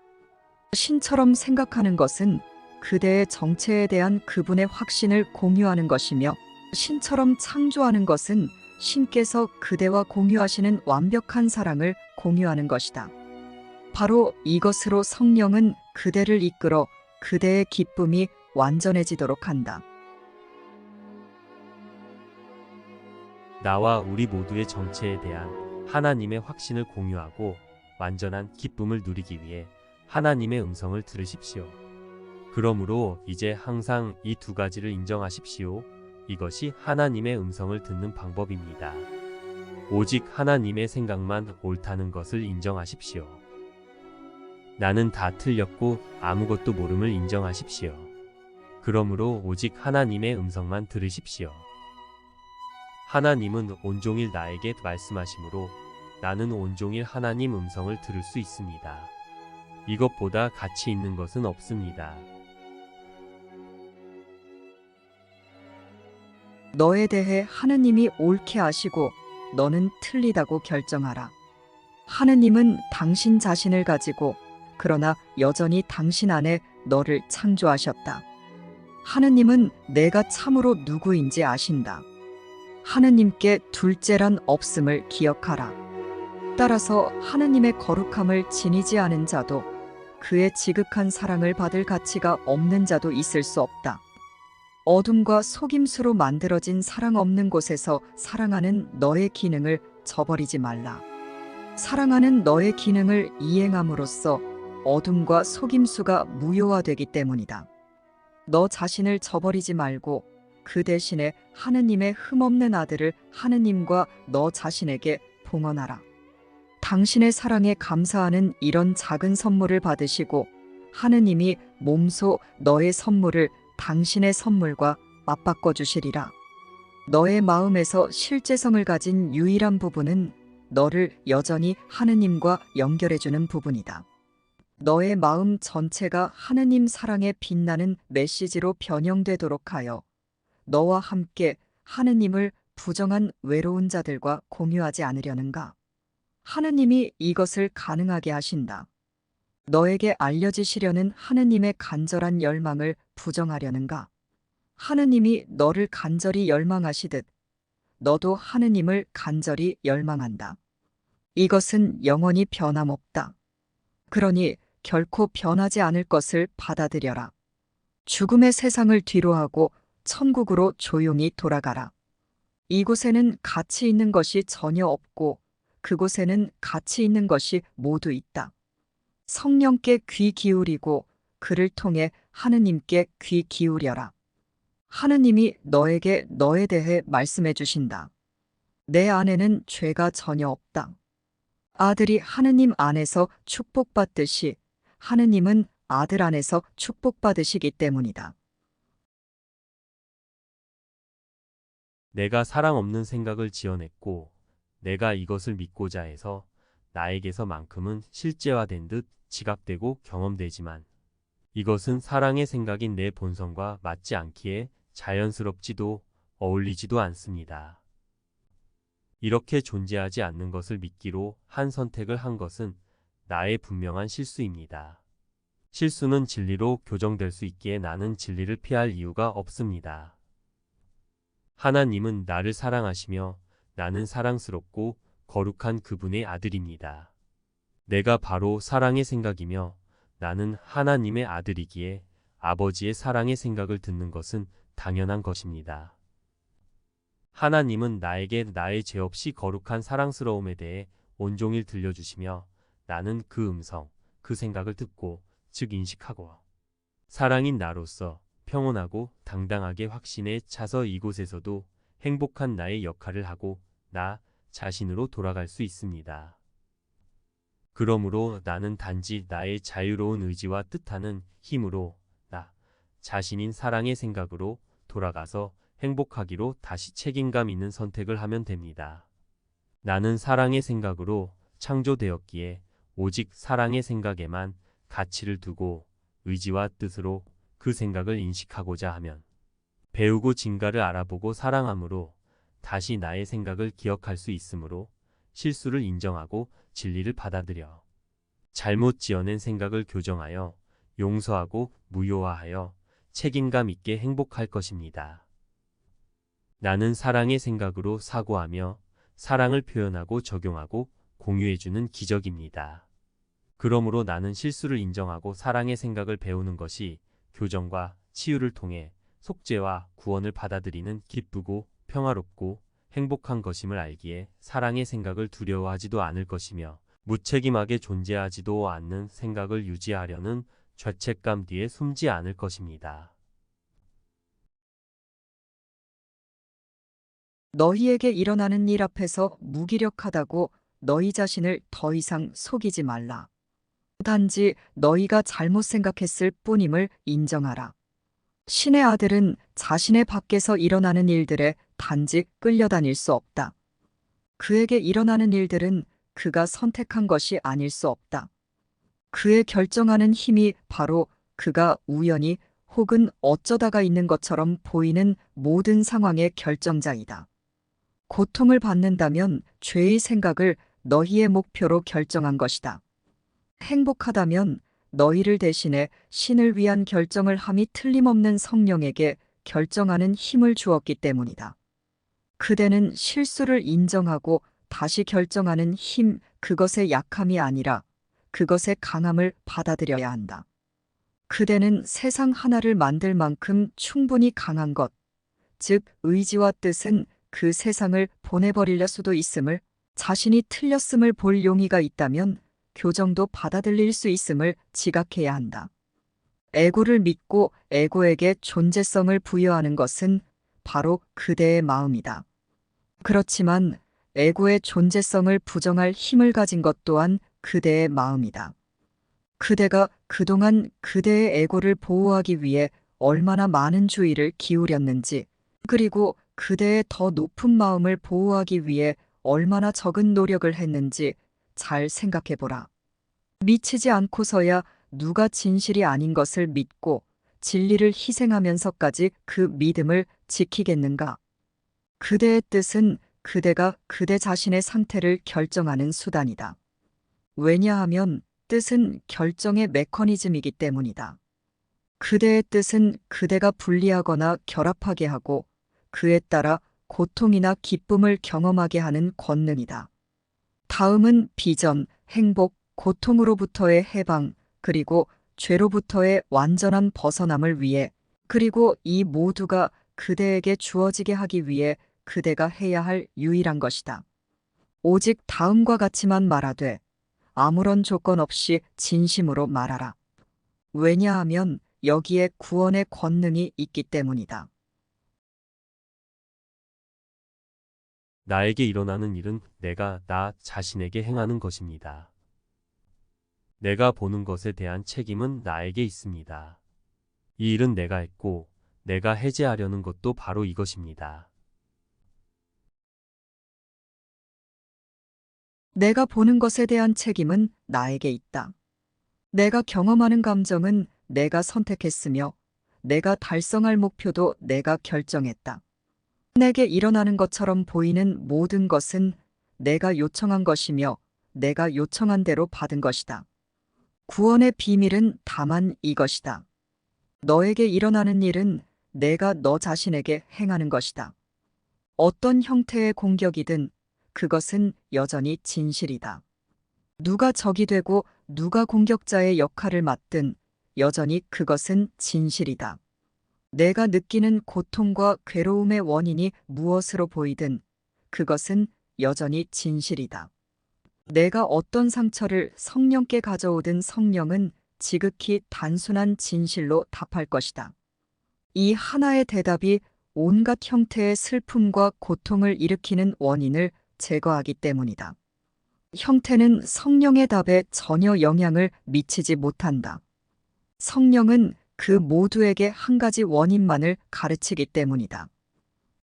신처럼 생각하는 것은 그대의 정체에 대한 그분의 확신을 공유하는 것이며 신처럼 창조하는 것은 신께서 그대와 공유하시는 완벽한 사랑을 공유하는 것이다. 바로 이것으로 성령은 그대를 이끌어 그대의 기쁨이 완전해지도록 한다. 나와 우리 모두의 정체에 대한 하나님의 확신을 공유하고 완전한 기쁨을 누리기 위해 하나님의 음성을 들으십시오. 그러므로 이제 항상 이 두 가지를 인정하십시오. 이것이 하나님의 음성을 듣는 방법입니다. 오직 하나님의 생각만 옳다는 것을 인정하십시오. 나는 다 틀렸고 아무것도 모름을 인정하십시오. 그러므로 오직 하나님의 음성만 들으십시오. 하나님은 온종일 나에게 말씀하시므로 나는 온종일 하나님 음성을 들을 수 있습니다. 이것보다 가치 있는 것은 없습니다. 너에 대해 하느님이 옳게 아시고 너는 틀리다고 결정하라. 하느님은 당신 자신을 가지고 그러나 여전히 당신 안에 너를 창조하셨다. 하느님은 내가 참으로 누구인지 아신다. 하느님께 둘째란 없음을 기억하라. 따라서 하느님의 거룩함을 지니지 않은 자도 그의 지극한 사랑을 받을 가치가 없는 자도 있을 수 없다. 어둠과 속임수로 만들어진 사랑 없는 곳에서 사랑하는 너의 기능을 저버리지 말라. 사랑하는 너의 기능을 이행함으로써 어둠과 속임수가 무효화되기 때문이다. 너 자신을 저버리지 말고 그 대신에 하느님의 흠없는 아들을 하느님과 너 자신에게 봉헌하라. 당신의 사랑에 감사하는 이런 작은 선물을 받으시고 하느님이 몸소 너의 선물을 당신의 선물과 맞바꿔 주시리라. 너의 마음에서 실제성을 가진 유일한 부분은 너를 여전히 하느님과 연결해주는 부분이다. 너의 마음 전체가 하느님 사랑에 빛나는 메시지로 변형되도록 하여 너와 함께 하느님을 부정한 외로운 자들과 공유하지 않으려는가? 하느님이 이것을 가능하게 하신다. 너에게 알려지시려는 하느님의 간절한 열망을 부정하려는가? 하느님이 너를 간절히 열망하시듯 너도 하느님을 간절히 열망한다. 이것은 영원히 변함없다. 그러니 결코 변하지 않을 것을 받아들여라. 죽음의 세상을 뒤로하고 천국으로 조용히 돌아가라. 이곳에는 가치 있는 것이 전혀 없고 그곳에는 가치 있는 것이 모두 있다. 성령께 귀 기울이고 그를 통해 하느님께 귀 기울여라. 하느님이 너에게 너에 대해 말씀해 주신다. 내 안에는 죄가 전혀 없다. 아들이 하느님 안에서 축복받듯이 하느님은 아들 안에서 축복받으시기 때문이다. 내가 사랑 없는 생각을 지어냈고 내가 이것을 믿고자 해서 나에게서만큼은 실제화된 듯 지각되고 경험되지만 이것은 사랑의 생각인 내 본성과 맞지 않기에 자연스럽지도 어울리지도 않습니다. 이렇게 존재하지 않는 것을 믿기로 한 선택을 한 것은 나의 분명한 실수입니다. 실수는 진리로 교정될 수 있기에 나는 진리를 피할 이유가 없습니다. 하나님은 나를 사랑하시며 나는 사랑스럽고 거룩한 그분의 아들입니다. 내가 바로 사랑의 생각이며 나는 하나님의 아들이기에 아버지의 사랑의 생각을 듣는 것은 당연한 것입니다. 하나님은 나에게 나의 죄 없이 거룩한 사랑스러움에 대해 온종일 들려주시며 나는 그 음성, 그 생각을 듣고 즉 인식하고 사랑인 나로서 평온하고 당당하게 확신에 차서 이곳에서도 행복한 나의 역할을 하고 나 자신으로 돌아갈 수 있습니다. 그러므로 나는 단지 나의 자유로운 의지와 뜻하는 힘으로 나 자신인 사랑의 생각으로 돌아가서 행복하기로 다시 책임감 있는 선택을 하면 됩니다. 나는 사랑의 생각으로 창조되었기에 오직 사랑의 생각에만 가치를 두고 의지와 뜻으로 그 생각을 인식하고자 하면 배우고 진가를 알아보고 사랑함으로 다시 나의 생각을 기억할 수 있으므로 실수를 인정하고 진리를 받아들여 잘못 지어낸 생각을 교정하여 용서하고 무효화하여 책임감 있게 행복할 것입니다. 나는 사랑의 생각으로 사고하며 사랑을 표현하고 적용하고 공유해주는 기적입니다. 그러므로 나는 실수를 인정하고 사랑의 생각을 배우는 것이 교정과 치유를 통해 속죄와 구원을 받아들이는 기쁘고 평화롭고 행복한 것임을 알기에 사랑의 생각을 두려워하지도 않을 것이며 무책임하게 존재하지도 않는 생각을 유지하려는 죄책감 뒤에 숨지 않을 것입니다. 너희에게 일어나는 일 앞에서 무기력하다고 너희 자신을 더 이상 속이지 말라. 단지 너희가 잘못 생각했을 뿐임을 인정하라. 신의 아들은 자신의 밖에서 일어나는 일들에 단지 끌려다닐 수 없다. 그에게 일어나는 일들은 그가 선택한 것이 아닐 수 없다. 그의 결정하는 힘이 바로 그가 우연히 혹은 어쩌다가 있는 것처럼 보이는 모든 상황의 결정자이다. 고통을 받는다면 죄의 생각을 너희의 목표로 결정한 것이다. 행복하다면 너희를 대신해 신을 위한 결정을 함이 틀림없는 성령에게 결정하는 힘을 주었기 때문이다. 그대는 실수를 인정하고 다시 결정하는 힘, 그것의 약함이 아니라 그것의 강함을 받아들여야 한다. 그대는 세상 하나를 만들 만큼 충분히 강한 것, 즉 의지와 뜻은 그 세상을 보내버릴 수도 있음을, 자신이 틀렸음을 볼 용의가 있다면 교정도 받아들일 수 있음을 지각해야 한다. 에고를 믿고 에고에게 존재성을 부여하는 것은 바로 그대의 마음이다. 그렇지만 에고의 존재성을 부정할 힘을 가진 것 또한 그대의 마음이다. 그대가 그동안 그대의 에고를 보호하기 위해 얼마나 많은 주의를 기울였는지, 그리고 그대의 더 높은 마음을 보호하기 위해 얼마나 적은 노력을 했는지 잘 생각해보라. 미치지 않고서야 누가 진실이 아닌 것을 믿고 진리를 희생하면서까지 그 믿음을 지키겠는가? 그대의 뜻은 그대가 그대 자신의 상태를 결정하는 수단이다. 왜냐하면 뜻은 결정의 메커니즘이기 때문이다. 그대의 뜻은 그대가 분리하거나 결합하게 하고 그에 따라 고통이나 기쁨을 경험하게 하는 권능이다. 다음은 비전, 행복, 고통으로부터의 해방, 그리고 죄로부터의 완전한 벗어남을 위해, 그리고 이 모두가 그대에게 주어지게 하기 위해 그대가 해야 할 유일한 것이다. 오직 다음과 같이만 말하되 아무런 조건 없이 진심으로 말하라. 왜냐하면 여기에 구원의 권능이 있기 때문이다. 나에게 일어나는 일은 내가 나 자신에게 행하는 것입니다. 내가 보는 것에 대한 책임은 나에게 있습니다. 이 일은 내가 했고 내가 해제하려는 것도 바로 이것입니다. 내가 보는 것에 대한 책임은 나에게 있다. 내가 경험하는 감정은 내가 선택했으며 내가 달성할 목표도 내가 결정했다. 내게 일어나는 것처럼 보이는 모든 것은 내가 요청한 것이며 내가 요청한 대로 받은 것이다. 구원의 비밀은 다만 이것이다. 너에게 일어나는 일은 내가 너 자신에게 행하는 것이다. 어떤 형태의 공격이든 그것은 여전히 진실이다. 누가 적이 되고 누가 공격자의 역할을 맡든 여전히 그것은 진실이다. 내가 느끼는 고통과 괴로움의 원인이 무엇으로 보이든 그것은 여전히 진실이다. 내가 어떤 상처를 성령께 가져오든 성령은 지극히 단순한 진실로 답할 것이다. 이 하나의 대답이 온갖 형태의 슬픔과 고통을 일으키는 원인을 제거하기 때문이다. 형태는 성령의 답에 전혀 영향을 미치지 못한다. 성령은 그 모두에게 한 가지 원인만을 가르치기 때문이다.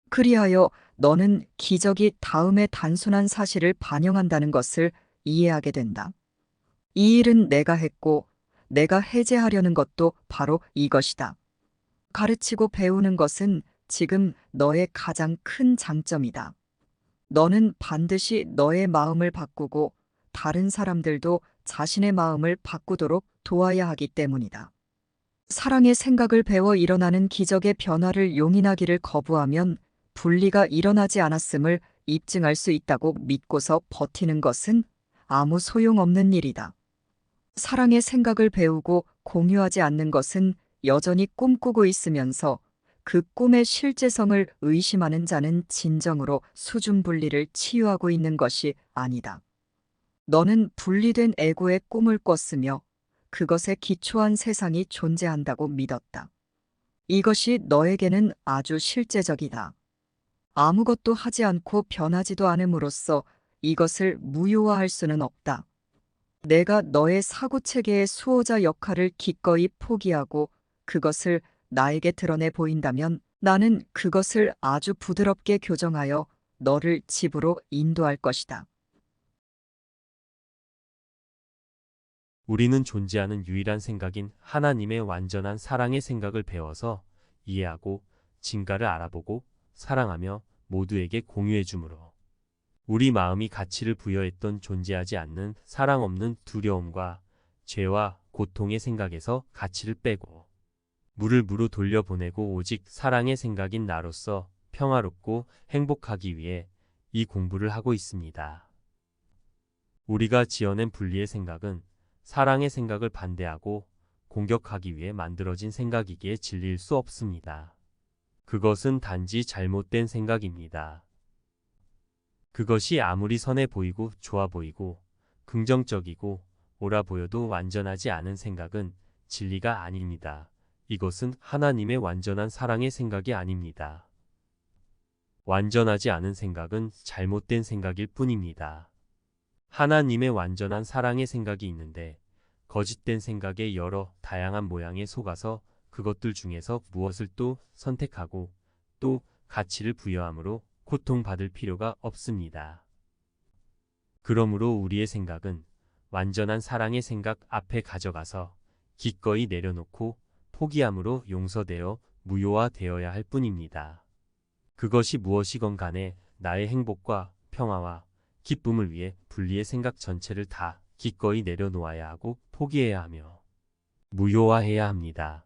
그리하여 너는 기적이 다음의 단순한 사실을 반영한다는 것을 이해하게 된다. 이 일은 내가 했고 내가 해제하려는 것도 바로 이것이다. 가르치고 배우는 것은 지금 너의 가장 큰 장점이다. 너는 반드시 너의 마음을 바꾸고 다른 사람들도 자신의 마음을 바꾸도록 도와야 하기 때문이다. 사랑의 생각을 배워 일어나는 기적의 변화를 용인하기를 거부하면 분리가 일어나지 않았음을 입증할 수 있다고 믿고서 버티는 것은 아무 소용없는 일이다. 사랑의 생각을 배우고 공유하지 않는 것은 여전히 꿈꾸고 있으면서 그 꿈의 실제성을 의심하는 자는 진정으로 수준 분리를 치유하고 있는 것이 아니다. 너는 분리된 에고의 꿈을 꿨으며 그것에 기초한 세상이 존재한다고 믿었다. 이것이 너에게는 아주 실제적이다. 아무것도 하지 않고 변하지도 않음으로써 이것을 무효화할 수는 없다. 내가 너의 사고체계의 수호자 역할을 기꺼이 포기하고 그것을 나에게 드러내 보인다면 나는 그것을 아주 부드럽게 교정하여 너를 집으로 인도할 것이다. 우리는 존재하는 유일한 생각인 하나님의 완전한 사랑의 생각을 배워서 이해하고 진가를 알아보고 사랑하며 모두에게 공유해 주므로 우리 마음이 가치를 부여했던 존재하지 않는 사랑 없는 두려움과 죄와 고통의 생각에서 가치를 빼고 물을 무로 돌려보내고 오직 사랑의 생각인 나로서 평화롭고 행복하기 위해 이 공부를 하고 있습니다. 우리가 지어낸 분리의 생각은 사랑의 생각을 반대하고 공격하기 위해 만들어진 생각이기에 진리일 수 없습니다. 그것은 단지 잘못된 생각입니다. 그것이 아무리 선해 보이고 좋아 보이고 긍정적이고 옳아 보여도 완전하지 않은 생각은 진리가 아닙니다. 이것은 하나님의 완전한 사랑의 생각이 아닙니다. 완전하지 않은 생각은 잘못된 생각일 뿐입니다. 하나님의 완전한 사랑의 생각이 있는데 거짓된 생각의 여러 다양한 모양에 속아서 그것들 중에서 무엇을 또 선택하고 또 가치를 부여함으로 고통받을 필요가 없습니다. 그러므로 우리의 생각은 완전한 사랑의 생각 앞에 가져가서 기꺼이 내려놓고 포기함으로 용서되어 무효화되어야 할 뿐입니다. 그것이 무엇이건 간에 나의 행복과 평화와 기쁨을 위해 분리의 생각 전체를 다 기꺼이 내려놓아야 하고 포기해야 하며 무효화해야 합니다.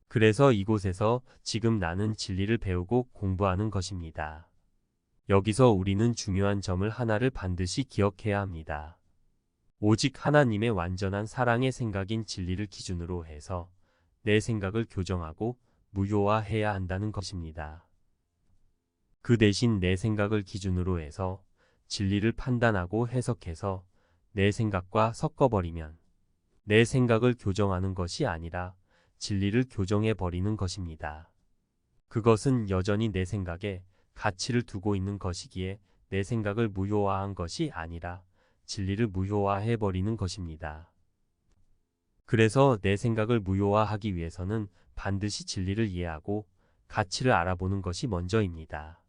그래서 이곳에서 지금 나는 진리를 배우고 공부하는 것입니다. 여기서 우리는 중요한 점을 하나를 반드시 기억해야 합니다. 오직 하나님의 완전한 사랑의 생각인 진리를 기준으로 해서 내 생각을 교정하고 무효화해야 한다는 것입니다. 그 대신 내 생각을 기준으로 해서 진리를 판단하고 해석해서 내 생각과 섞어버리면 내 생각을 교정하는 것이 아니라 진리를 교정해버리는 것입니다. 그것은 여전히 내 생각에 가치를 두고 있는 것이기에 내 생각을 무효화한 것이 아니라 진리를 무효화해버리는 것입니다. 그래서 내 생각을 무효화하기 위해서는 반드시 진리를 이해하고 가치를 알아보는 것이 먼저입니다.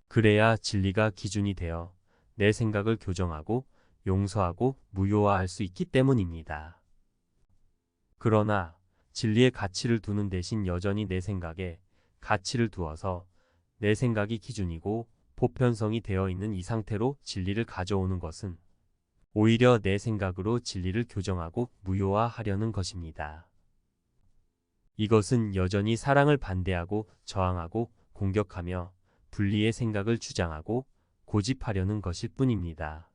그래야 진리가 기준이 되어 내 생각을 교정하고 용서하고 무효화할 수 있기 때문입니다. 그러나 진리의 가치를 두는 대신 여전히 내 생각에 가치를 두어서 내 생각이 기준이고 보편성이 되어 있는 이 상태로 진리를 가져오는 것은 오히려 내 생각으로 진리를 교정하고 무효화하려는 것입니다. 이것은 여전히 사랑을 반대하고 저항하고 공격하며 분리의 생각을 주장하고 고집하려는 것일 뿐입니다.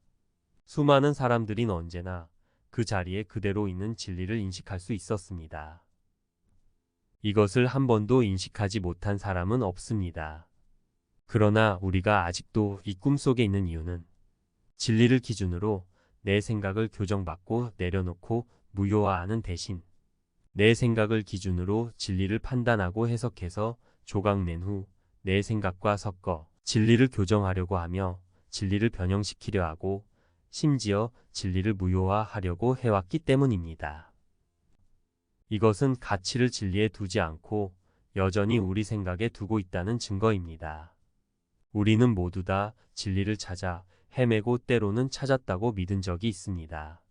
수많은 사람들은 언제나 그 자리에 그대로 있는 진리를 인식할 수 있었습니다. 이것을 한 번도 인식하지 못한 사람은 없습니다. 그러나 우리가 아직도 이 꿈속에 있는 이유는 진리를 기준으로 내 생각을 교정받고 내려놓고 무효화하는 대신 내 생각을 기준으로 진리를 판단하고 해석해서 조각낸 후 내 생각과 섞어 진리를 교정하려고 하며 진리를 변형시키려 하고 심지어 진리를 무효화하려고 해왔기 때문입니다. 이것은 가치를 진리에 두지 않고 여전히 우리 생각에 두고 있다는 증거입니다. 우리는 모두 다 진리를 찾아 헤매고 때로는 찾았다고 믿은 적이 있습니다.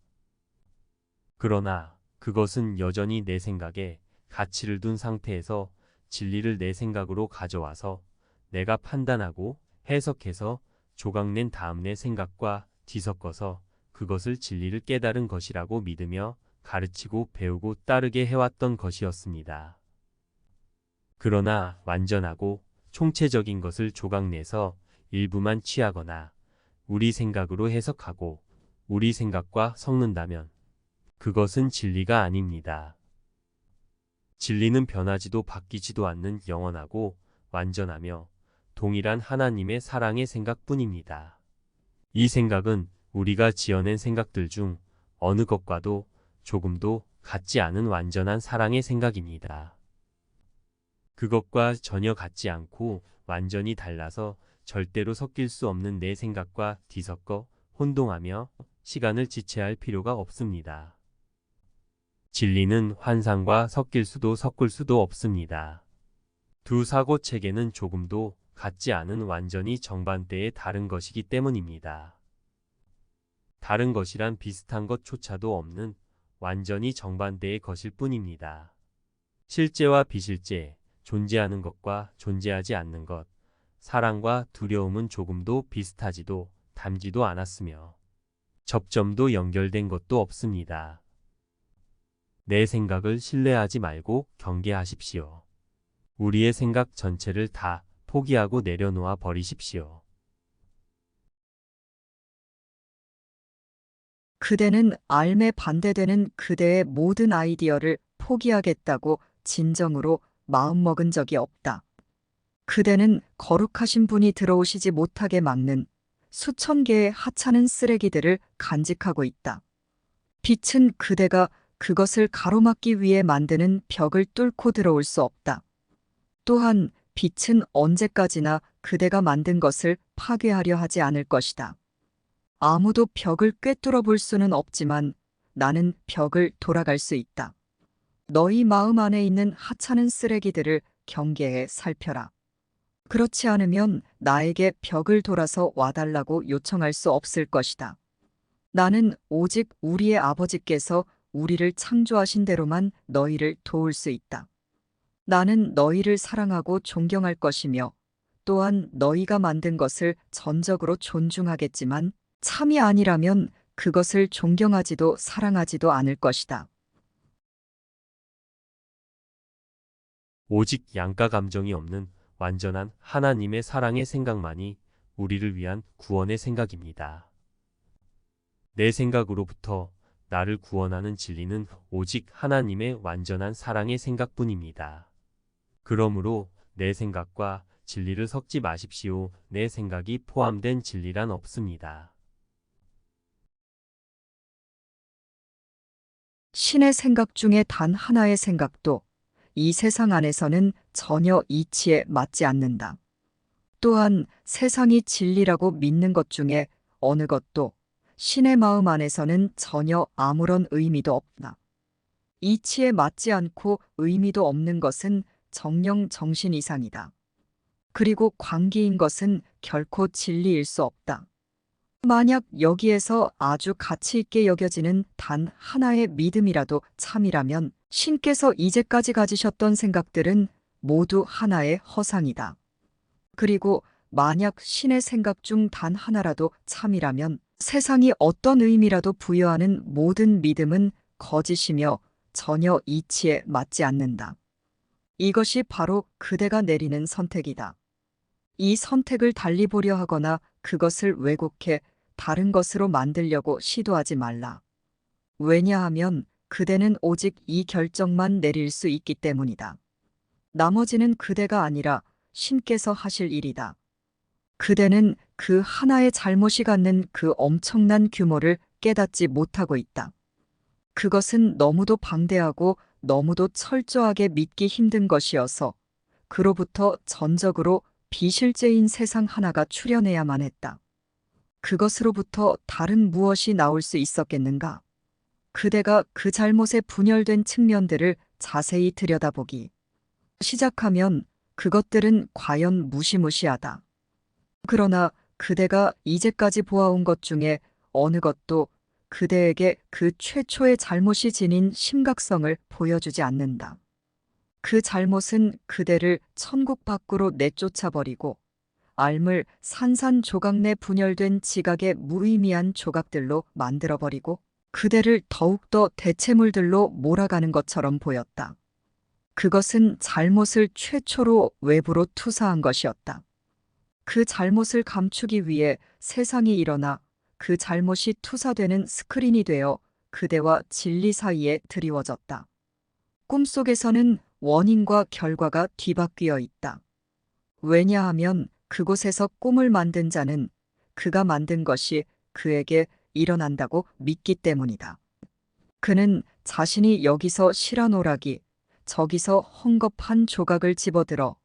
그러나 그것은 여전히 내 생각에 가치를 둔 상태에서 진리를 내 생각으로 가져와서 내가 판단하고 해석해서 조각낸 다음 내 생각과 뒤섞어서 그것을 진리를 깨달은 것이라고 믿으며 가르치고 배우고 따르게 해왔던 것이었습니다. 그러나 완전하고 총체적인 것을 조각내서 일부만 취하거나 우리 생각으로 해석하고 우리 생각과 섞는다면 그것은 진리가 아닙니다. 진리는 변하지도 바뀌지도 않는 영원하고 완전하며 동일한 하나님의 사랑의 생각뿐입니다. 이 생각은 우리가 지어낸 생각들 중 어느 것과도 조금도 같지 않은 완전한 사랑의 생각입니다. 그것과 전혀 같지 않고 완전히 달라서 절대로 섞일 수 없는 내 생각과 뒤섞어 혼동하며 시간을 지체할 필요가 없습니다. 진리는 환상과 섞일 수도 섞을 수도 없습니다. 두 사고 체계는 조금도 같지 않은 완전히 정반대의 다른 것이기 때문입니다. 다른 것이란 비슷한 것조차도 없는 완전히 정반대의 것일 뿐입니다. 실제와 비실제, 존재하는 것과 존재하지 않는 것, 사랑과 두려움은 조금도 비슷하지도 닮지도 않았으며 접점도 연결된 것도 없습니다. 내 생각을 신뢰하지 말고 경계하십시오. 우리의 생각 전체를 다 포기하고 내려놓아 버리십시오. 그대는 삶에 반대되는 그대의 모든 아이디어를 포기하겠다고 진정으로 마음먹은 적이 없다. 그대는 거룩하신 분이 들어오시지 못하게 막는 수천 개의 하찮은 쓰레기들을 간직하고 있다. 빛은 그대가 그것을 가로막기 위해 만드는 벽을 뚫고 들어올 수 없다. 또한 빛은 언제까지나 그대가 만든 것을 파괴하려 하지 않을 것이다. 아무도 벽을 꿰뚫어 볼 수는 없지만 나는 벽을 돌아갈 수 있다. 너희 마음 안에 있는 하찮은 쓰레기들을 경계해 살펴라. 그렇지 않으면 나에게 벽을 돌아서 와달라고 요청할 수 없을 것이다. 나는 오직 우리의 아버지께서 우리를 창조하신 대로만 너희를 도울 수 있다. 나는 너희를 사랑하고 존경할 것이며 또한 너희가 만든 것을 전적으로 존중하겠지만 참이 아니라면 그것을 존경하지도 사랑하지도 않을 것이다. 오직 양가 감정이 없는 완전한 하나님의 사랑의 생각만이 우리를 위한 구원의 생각입니다. 내 생각으로부터 나를 구원하는 진리는 오직 하나님의 완전한 사랑의 생각뿐입니다. 그러므로 내 생각과 진리를 섞지 마십시오. 내 생각이 포함된 진리란 없습니다. 신의 생각 중에 단 하나의 생각도 이 세상 안에서는 전혀 이치에 맞지 않는다. 또한 세상이 진리라고 믿는 것 중에 어느 것도 신의 마음 안에서는 전혀 아무런 의미도 없다. 이치에 맞지 않고 의미도 없는 것은 정령 정신 이상이다. 그리고 광기인 것은 결코 진리일 수 없다. 만약 여기에서 아주 가치 있게 여겨지는 단 하나의 믿음이라도 참이라면 신께서 이제까지 가지셨던 생각들은 모두 하나의 허상이다. 그리고 만약 신의 생각 중 단 하나라도 참이라면 세상이 어떤 의미라도 부여하는 모든 믿음은 거짓이며 전혀 이치에 맞지 않는다. 이것이 바로 그대가 내리는 선택이다. 이 선택을 달리 보려 하거나 그것을 왜곡해 다른 것으로 만들려고 시도하지 말라. 왜냐하면 그대는 오직 이 결정만 내릴 수 있기 때문이다. 나머지는 그대가 아니라 신께서 하실 일이다. 그대는 그 하나의 잘못이 갖는 그 엄청난 규모를 깨닫지 못하고 있다. 그것은 너무도 방대하고 너무도 철저하게 믿기 힘든 것이어서 그로부터 전적으로 비실제인 세상 하나가 출현해야만 했다. 그것으로부터 다른 무엇이 나올 수 있었겠는가? 그대가 그 잘못에 분열된 측면들을 자세히 들여다보기 시작하면 그것들은 과연 무시무시하다. 그러나 그대가 이제까지 보아온 것 중에 어느 것도 그대에게 그 최초의 잘못이 지닌 심각성을 보여주지 않는다. 그 잘못은 그대를 천국 밖으로 내쫓아버리고 알물 산산조각 내 분열된 지각의 무의미한 조각들로 만들어버리고 그대를 더욱더 대체물들로 몰아가는 것처럼 보였다. 그것은 잘못을 최초로 외부로 투사한 것이었다. 그 잘못을 감추기 위해 세상이 일어나 그 잘못이 투사되는 스크린이 되어 그대와 진리 사이에 드리워졌다. 꿈속에서는 원인과 결과가 뒤바뀌어 있다. 왜냐하면 그곳에서 꿈을 만든 자는 그가 만든 것이 그에게 일어난다고 믿기 때문이다. 그는 자신이 여기서 실하노라기, 저기서 헝겊한 조각을 집어들어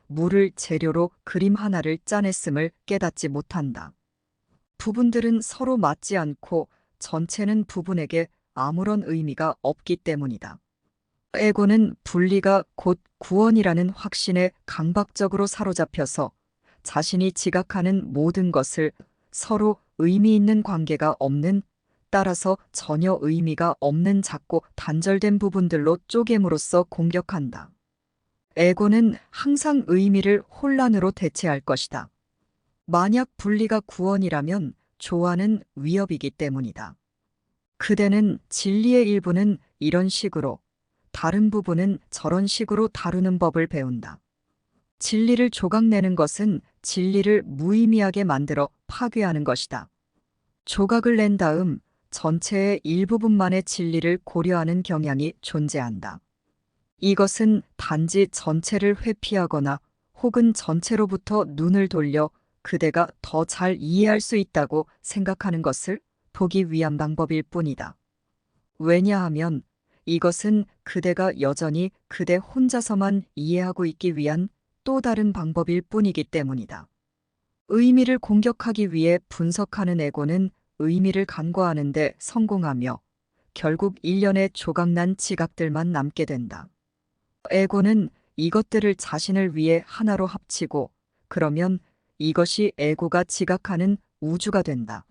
물을 재료로 그림 하나를 짜냈음을 깨닫지 못한다. 부분들은 서로 맞지 않고 전체는 부분에게 아무런 의미가 없기 때문이다. 에고는 분리가 곧 구원이라는 확신에 강박적으로 사로잡혀서 자신이 지각하는 모든 것을 서로 의미 있는 관계가 없는, 따라서 전혀 의미가 없는 작고 단절된 부분들로 쪼갰으로써 공격한다. 에고는 항상 의미를 혼란으로 대체할 것이다. 만약 분리가 구원이라면 조화는 위협이기 때문이다. 그대는 진리의 일부는 이런 식으로, 다른 부분은 저런 식으로 다루는 법을 배운다. 진리를 조각내는 것은 진리를 무의미하게 만들어 파괴하는 것이다. 조각을 낸 다음 전체의 일부분만의 진리를 고려하는 경향이 존재한다. 이것은 단지 전체를 회피하거나 혹은 전체로부터 눈을 돌려 그대가 더 잘 이해할 수 있다고 생각하는 것을 보기 위한 방법일 뿐이다. 왜냐하면 이것은 그대가 여전히 그대 혼자서만 이해하고 있기 위한 또 다른 방법일 뿐이기 때문이다. 의미를 공격하기 위해 분석하는 에고는 의미를 간과하는 데 성공하며 결국 일련의 조각난 지각들만 남게 된다. 에고는 이것들을 자신을 위해 하나로 합치고 그러면 이것이 에고가 지각하는 우주가 된다.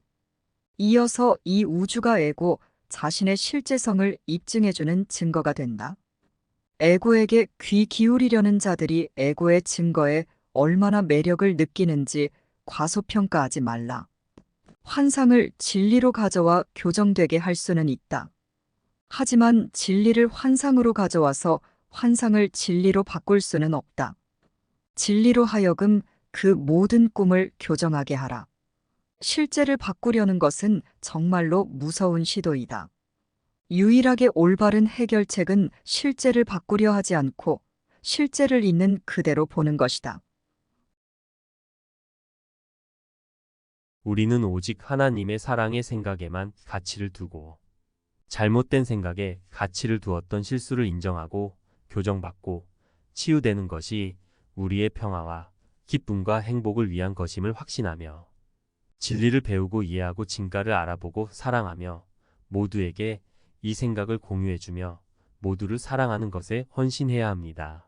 이어서 이 우주가 에고 자신의 실제성을 입증해주는 증거가 된다. 에고에게 귀 기울이려는 자들이 에고의 증거에 얼마나 매력을 느끼는지 과소평가하지 말라. 환상을 진리로 가져와 교정되게 할 수는 있다. 하지만 진리를 환상으로 가져와서 환상을 진리로 바꿀 수는 없다. 진리로 하여금 그 모든 꿈을 교정하게 하라. 실제를 바꾸려는 것은 정말로 무서운 시도이다. 유일하게 올바른 해결책은 실제를 바꾸려 하지 않고 실제를 있는 그대로 보는 것이다. 우리는 오직 하나님의 사랑의 생각에만 가치를 두고 잘못된 생각에 가치를 두었던 실수를 인정하고 교정받고 치유되는 것이 우리의 평화와 기쁨과 행복을 위한 것임을 확신하며 진리를 배우고 이해하고 진가를 알아보고 사랑하며 모두에게 이 생각을 공유해주며 모두를 사랑하는 것에 헌신해야 합니다.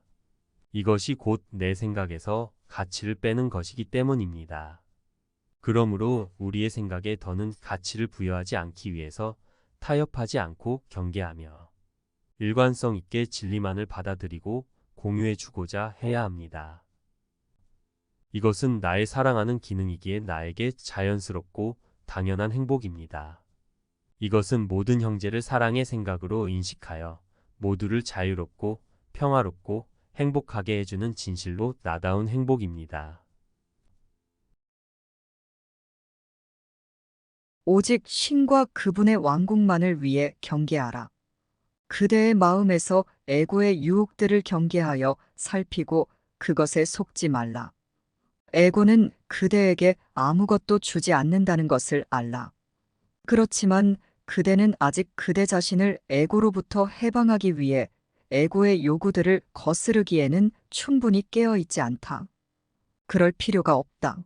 이것이 곧 내 생각에서 가치를 빼는 것이기 때문입니다. 그러므로 우리의 생각에 더는 가치를 부여하지 않기 위해서 타협하지 않고 경계하며 일관성 있게 진리만을 받아들이고 공유해주고자 해야 합니다. 이것은 나의 사랑하는 기능이기에 나에게 자연스럽고 당연한 행복입니다. 이것은 모든 형제를 사랑의 생각으로 인식하여 모두를 자유롭고 평화롭고 행복하게 해주는 진실로 나다운 행복입니다. 오직 신과 그분의 왕국만을 위해 경계하라. 그대의 마음에서 에고의 유혹들을 경계하여 살피고 그것에 속지 말라. 에고는 그대에게 아무것도 주지 않는다는 것을 알라. 그렇지만 그대는 아직 그대 자신을 에고로부터 해방하기 위해 에고의 요구들을 거스르기에는 충분히 깨어 있지 않다. 그럴 필요가 없다.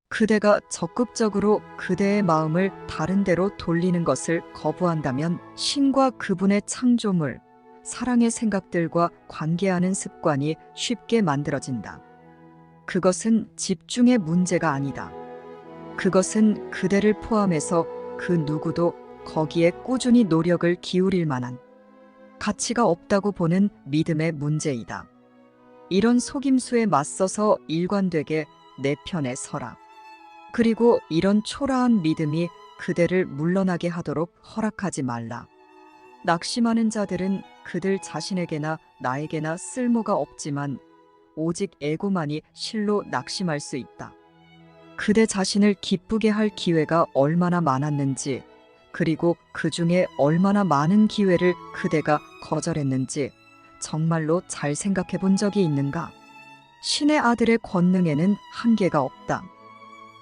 그대가 적극적으로 그대의 마음을 다른 데로 돌리는 것을 거부한다면 신과 그분의 창조물, 사랑의 생각들과 관계하는 습관이 쉽게 만들어진다. 그것은 집중의 문제가 아니다. 그것은 그대를 포함해서 그 누구도 거기에 꾸준히 노력을 기울일 만한 가치가 없다고 보는 믿음의 문제이다. 이런 속임수에 맞서서 일관되게 내 편에 서라. 그리고 이런 초라한 믿음이 그대를 물러나게 하도록 허락하지 말라. 낙심하는 자들은 그들 자신에게나 나에게나 쓸모가 없지만 오직 에고만이 실로 낙심할 수 있다. 그대 자신을 기쁘게 할 기회가 얼마나 많았는지, 그리고 그 중에 얼마나 많은 기회를 그대가 거절했는지 정말로 잘 생각해 본 적이 있는가? 신의 아들의 권능에는 한계가 없다.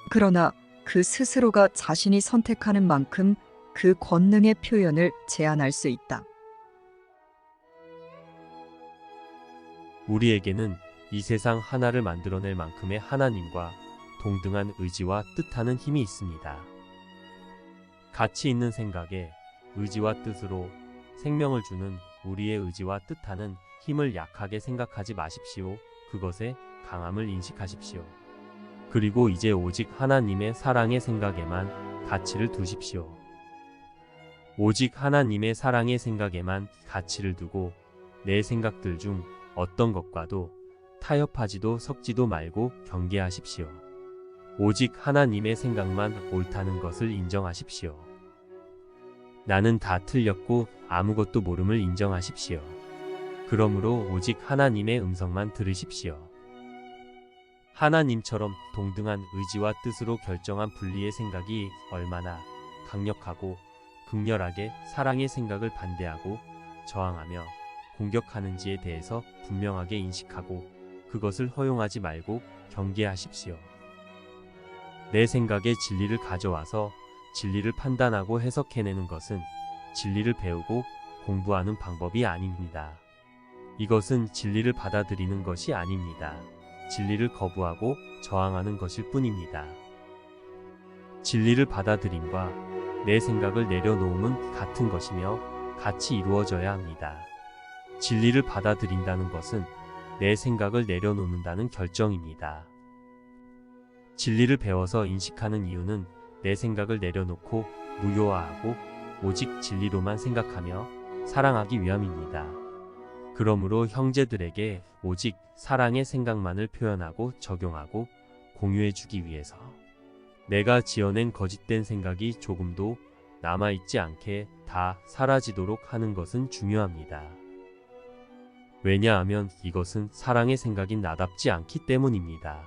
그러나 그 스스로가 자신이 선택하는 만큼 그 권능의 표현을 제한할 수 있다. 우리에게는 이 세상 하나를 만들어낼 만큼의 하나님과 동등한 의지와 뜻하는 힘이 있습니다. 가치 있는 생각에 의지와 뜻으로 생명을 주는 우리의 의지와 뜻하는 힘을 약하게 생각하지 마십시오. 그것의 강함을 인식하십시오. 그리고 이제 오직 하나님의 사랑의 생각에만 가치를 두십시오. 오직 하나님의 사랑의 생각에만 가치를 두고 내 생각들 중 어떤 것과도 타협하지도 섞지도 말고 경계하십시오. 오직 하나님의 생각만 옳다는 것을 인정하십시오. 나는 다 틀렸고 아무것도 모름을 인정하십시오. 그러므로 오직 하나님의 음성만 들으십시오. 하나님처럼 동등한 의지와 뜻으로 결정한 분리의 생각이 얼마나 강력하고 극렬하게 사랑의 생각을 반대하고 저항하며 공격하는지에 대해서 분명하게 인식하고 그것을 허용하지 말고 경계하십시오. 내 생각에 진리를 가져와서 진리를 판단하고 해석해내는 것은 진리를 배우고 공부하는 방법이 아닙니다. 이것은 진리를 받아들이는 것이 아닙니다. 진리를 거부하고 저항하는 것일 뿐입니다. 진리를 받아들임과 내 생각을 내려놓음은 같은 것이며 같이 이루어져야 합니다. 진리를 받아들인다는 것은 내 생각을 내려놓는다는 결정입니다. 진리를 배워서 인식하는 이유는 내 생각을 내려놓고 무효화하고 오직 진리로만 생각하며 사랑하기 위함입니다. 그러므로 형제들에게 오직 사랑의 생각만을 표현하고 적용하고 공유해주기 위해서 내가 지어낸 거짓된 생각이 조금도 남아있지 않게 다 사라지도록 하는 것은 중요합니다. 왜냐하면 이것은 사랑의 생각인 나답지 않기 때문입니다.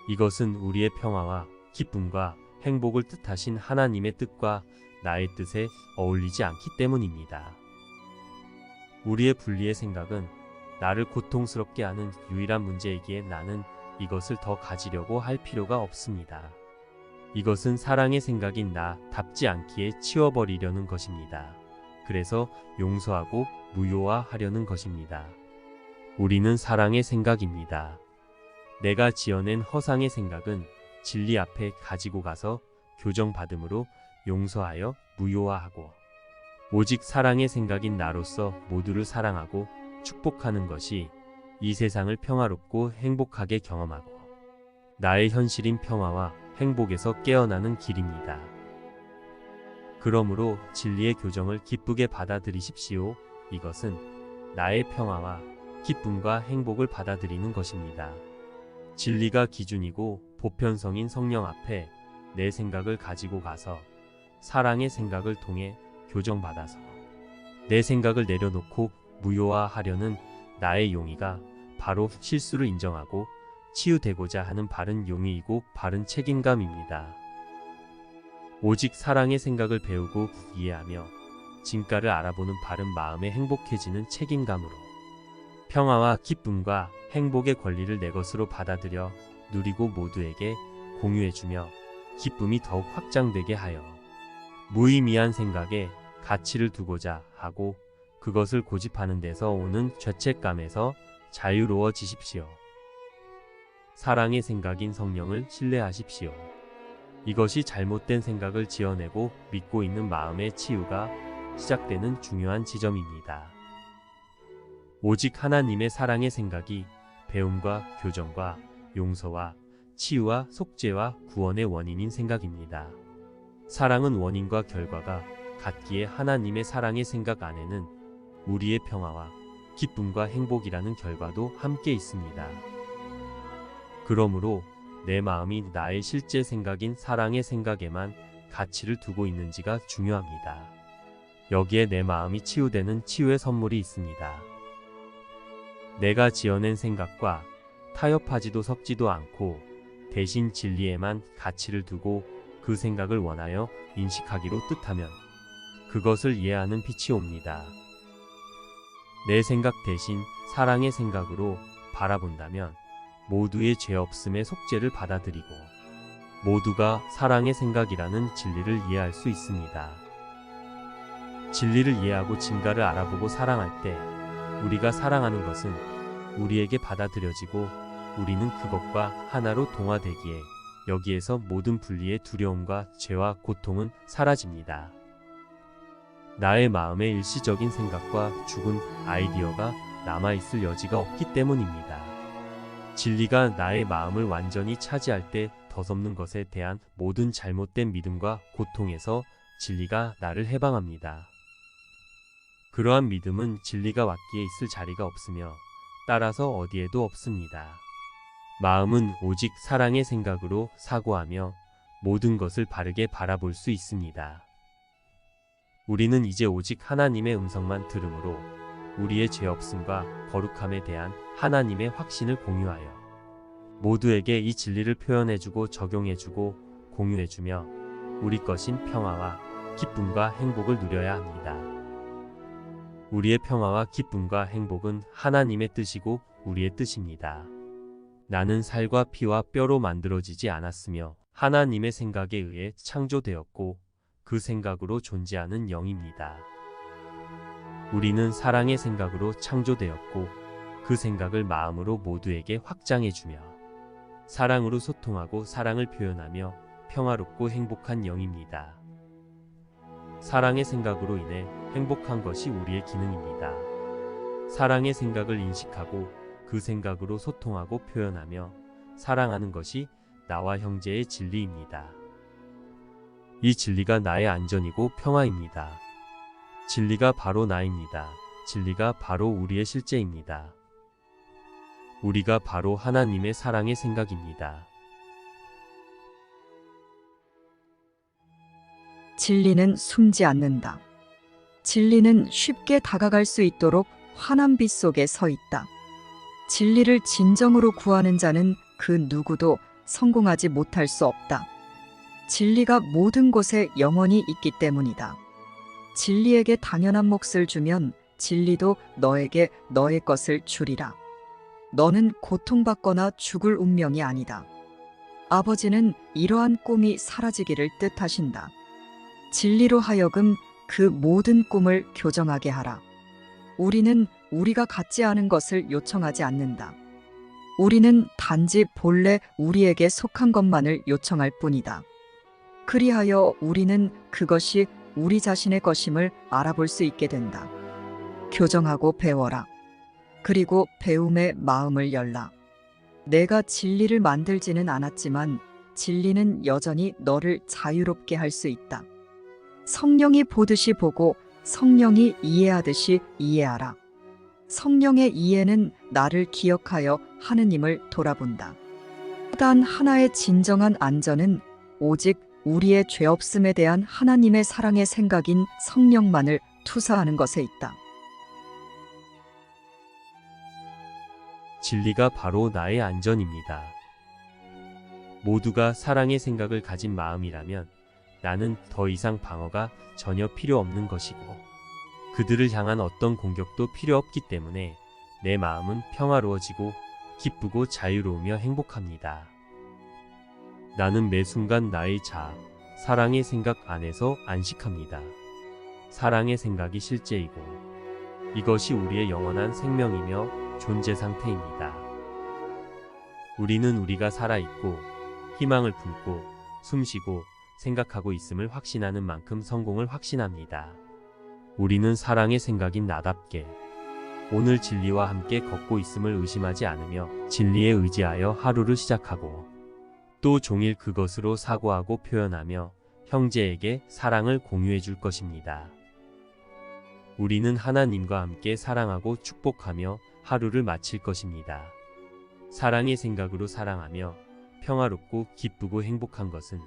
이것은 우리의 평화와 기쁨과 행복을 뜻하신 하나님의 뜻과 나의 뜻에 어울리지 않기 때문입니다. 우리의 분리의 생각은 나를 고통스럽게 하는 유일한 문제이기에 나는 이것을 더 가지려고 할 필요가 없습니다. 이것은 사랑의 생각인 나답지 않기에 치워버리려는 것입니다. 그래서 용서하고 무효화하려는 것입니다. 우리는 사랑의 생각입니다. 내가 지어낸 허상의 생각은 진리 앞에 가지고 가서 교정받음으로 용서하여 무효화하고 오직 사랑의 생각인 나로서 모두를 사랑하고 축복하는 것이 이 세상을 평화롭고 행복하게 경험하고 나의 현실인 평화와 행복에서 깨어나는 길입니다. 그러므로 진리의 교정을 기쁘게 받아들이십시오. 이것은 나의 평화와 기쁨과 행복을 받아들이는 것입니다. 진리가 기준이고 보편성인 성령 앞에 내 생각을 가지고 가서 사랑의 생각을 통해 교정받아서 내 생각을 내려놓고 무효화하려는 나의 용의가 바로 실수를 인정하고 치유되고자 하는 바른 용의이고 바른 책임감입니다. 오직 사랑의 생각을 배우고 이해하며 진가를 알아보는 바른 마음에 행복해지는 책임감으로 평화와 기쁨과 행복의 권리를 내 것으로 받아들여 누리고 모두에게 공유해주며 기쁨이 더욱 확장되게 하여 무의미한 생각에 가치를 두고자 하고 그것을 고집하는 데서 오는 죄책감에서 자유로워지십시오. 사랑의 생각인 성령을 신뢰하십시오. 이것이 잘못된 생각을 지어내고 믿고 있는 마음의 치유가 시작되는 중요한 지점입니다. 오직 하나님의 사랑의 생각이 배움과 교정과 용서와 치유와 속죄와 구원의 원인인 생각입니다. 사랑은 원인과 결과가 같기에 하나님의 사랑의 생각 안에는 우리의 평화와 기쁨과 행복이라는 결과도 함께 있습니다. 그러므로 내 마음이 나의 실제 생각인 사랑의 생각에만 가치를 두고 있는지가 중요합니다. 여기에 내 마음이 치유되는 치유의 선물이 있습니다. 내가 지어낸 생각과 타협하지도 섞지도 않고 대신 진리에만 가치를 두고 그 생각을 원하여 인식하기로 뜻하면 그것을 이해하는 빛이 옵니다. 내 생각 대신 사랑의 생각으로 바라본다면 모두의 죄 없음의 속죄를 받아들이고 모두가 사랑의 생각이라는 진리를 이해할 수 있습니다. 진리를 이해하고 진가를 알아보고 사랑할 때 우리가 사랑하는 것은 우리에게 받아들여지고 우리는 그것과 하나로 동화되기에 여기에서 모든 분리의 두려움과 죄와 고통은 사라집니다. 나의 마음의 일시적인 생각과 죽은 아이디어가 남아있을 여지가 없기 때문입니다. 진리가 나의 마음을 완전히 차지할 때 덧없는 것에 대한 모든 잘못된 믿음과 고통에서 진리가 나를 해방합니다. 그러한 믿음은 진리가 왔기에 있을 자리가 없으며 따라서 어디에도 없습니다. 마음은 오직 사랑의 생각으로 사고하며 모든 것을 바르게 바라볼 수 있습니다. 우리는 이제 오직 하나님의 음성만 들음으로 우리의 죄 없음과 거룩함에 대한 하나님의 확신을 공유하여 모두에게 이 진리를 표현해주고 적용해주고 공유해주며 우리 것인 평화와 기쁨과 행복을 누려야 합니다. 우리의 평화와 기쁨과 행복은 하나님의 뜻이고 우리의 뜻입니다. 나는 살과 피와 뼈로 만들어지지 않았으며 하나님의 생각에 의해 창조되었고 그 생각으로 존재하는 영입니다. 우리는 사랑의 생각으로 창조되었고 그 생각을 마음으로 모두에게 확장해주며 사랑으로 소통하고 사랑을 표현하며 평화롭고 행복한 영입니다. 사랑의 생각으로 인해 행복한 것이 우리의 기능입니다. 사랑의 생각을 인식하고 그 생각으로 소통하고 표현하며 사랑하는 것이 나와 형제의 진리입니다. 이 진리가 나의 안전이고 평화입니다. 진리가 바로 나입니다. 진리가 바로 우리의 실제입니다. 우리가 바로 하나님의 사랑의 생각입니다. 진리는 숨지 않는다. 진리는 쉽게 다가갈 수 있도록 환한 빛 속에 서 있다. 진리를 진정으로 구하는 자는 그 누구도 성공하지 못할 수 없다. 진리가 모든 곳에 영원히 있기 때문이다. 진리에게 당연한 몫을 주면 진리도 너에게 너의 것을 주리라. 너는 고통받거나 죽을 운명이 아니다. 아버지는 이러한 꿈이 사라지기를 뜻하신다. 진리로 하여금 그 모든 꿈을 교정하게 하라. 우리는 우리가 갖지 않은 것을 요청하지 않는다. 우리는 단지 본래 우리에게 속한 것만을 요청할 뿐이다. 그리하여 우리는 그것이 우리 자신의 것임을 알아볼 수 있게 된다. 교정하고 배워라. 그리고 배움의 마음을 열라. 내가 진리를 만들지는 않았지만 진리는 여전히 너를 자유롭게 할 수 있다. 성령이 보듯이 보고 성령이 이해하듯이 이해하라. 성령의 이해는 나를 기억하여 하느님을 돌아본다. 단 하나의 진정한 안전은 오직 우리의 죄 없음에 대한 하나님의 사랑의 생각인 성령만을 투사하는 것에 있다. 진리가 바로 나의 안전입니다. 모두가 사랑의 생각을 가진 마음이라면 나는 더 이상 방어가 전혀 필요 없는 것이고 그들을 향한 어떤 공격도 필요 없기 때문에 내 마음은 평화로워지고 기쁘고 자유로우며 행복합니다. 나는 매 순간 나의 자아, 사랑의 생각 안에서 안식합니다. 사랑의 생각이 실제이고 이것이 우리의 영원한 생명이며 존재 상태입니다. 우리는 우리가 살아있고 희망을 품고 숨쉬고 생각하고 있음을 확신하는 만큼 성공을 확신합니다. 우리는 사랑의 생각인 나답게 오늘 진리와 함께 걷고 있음을 의심하지 않으며 진리에 의지하여 하루를 시작하고 또 종일 그것으로 사고하고 표현하며 형제에게 사랑을 공유해 줄 것입니다. 우리는 하나님과 함께 사랑하고 축복하며 하루를 마칠 것입니다. 사랑의 생각으로 사랑하며 평화롭고 기쁘고 행복한 것은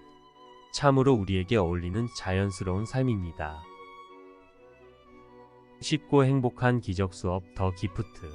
참으로 우리에게 어울리는 자연스러운 삶입니다. 쉽고 행복한 기적 수업 더 기프트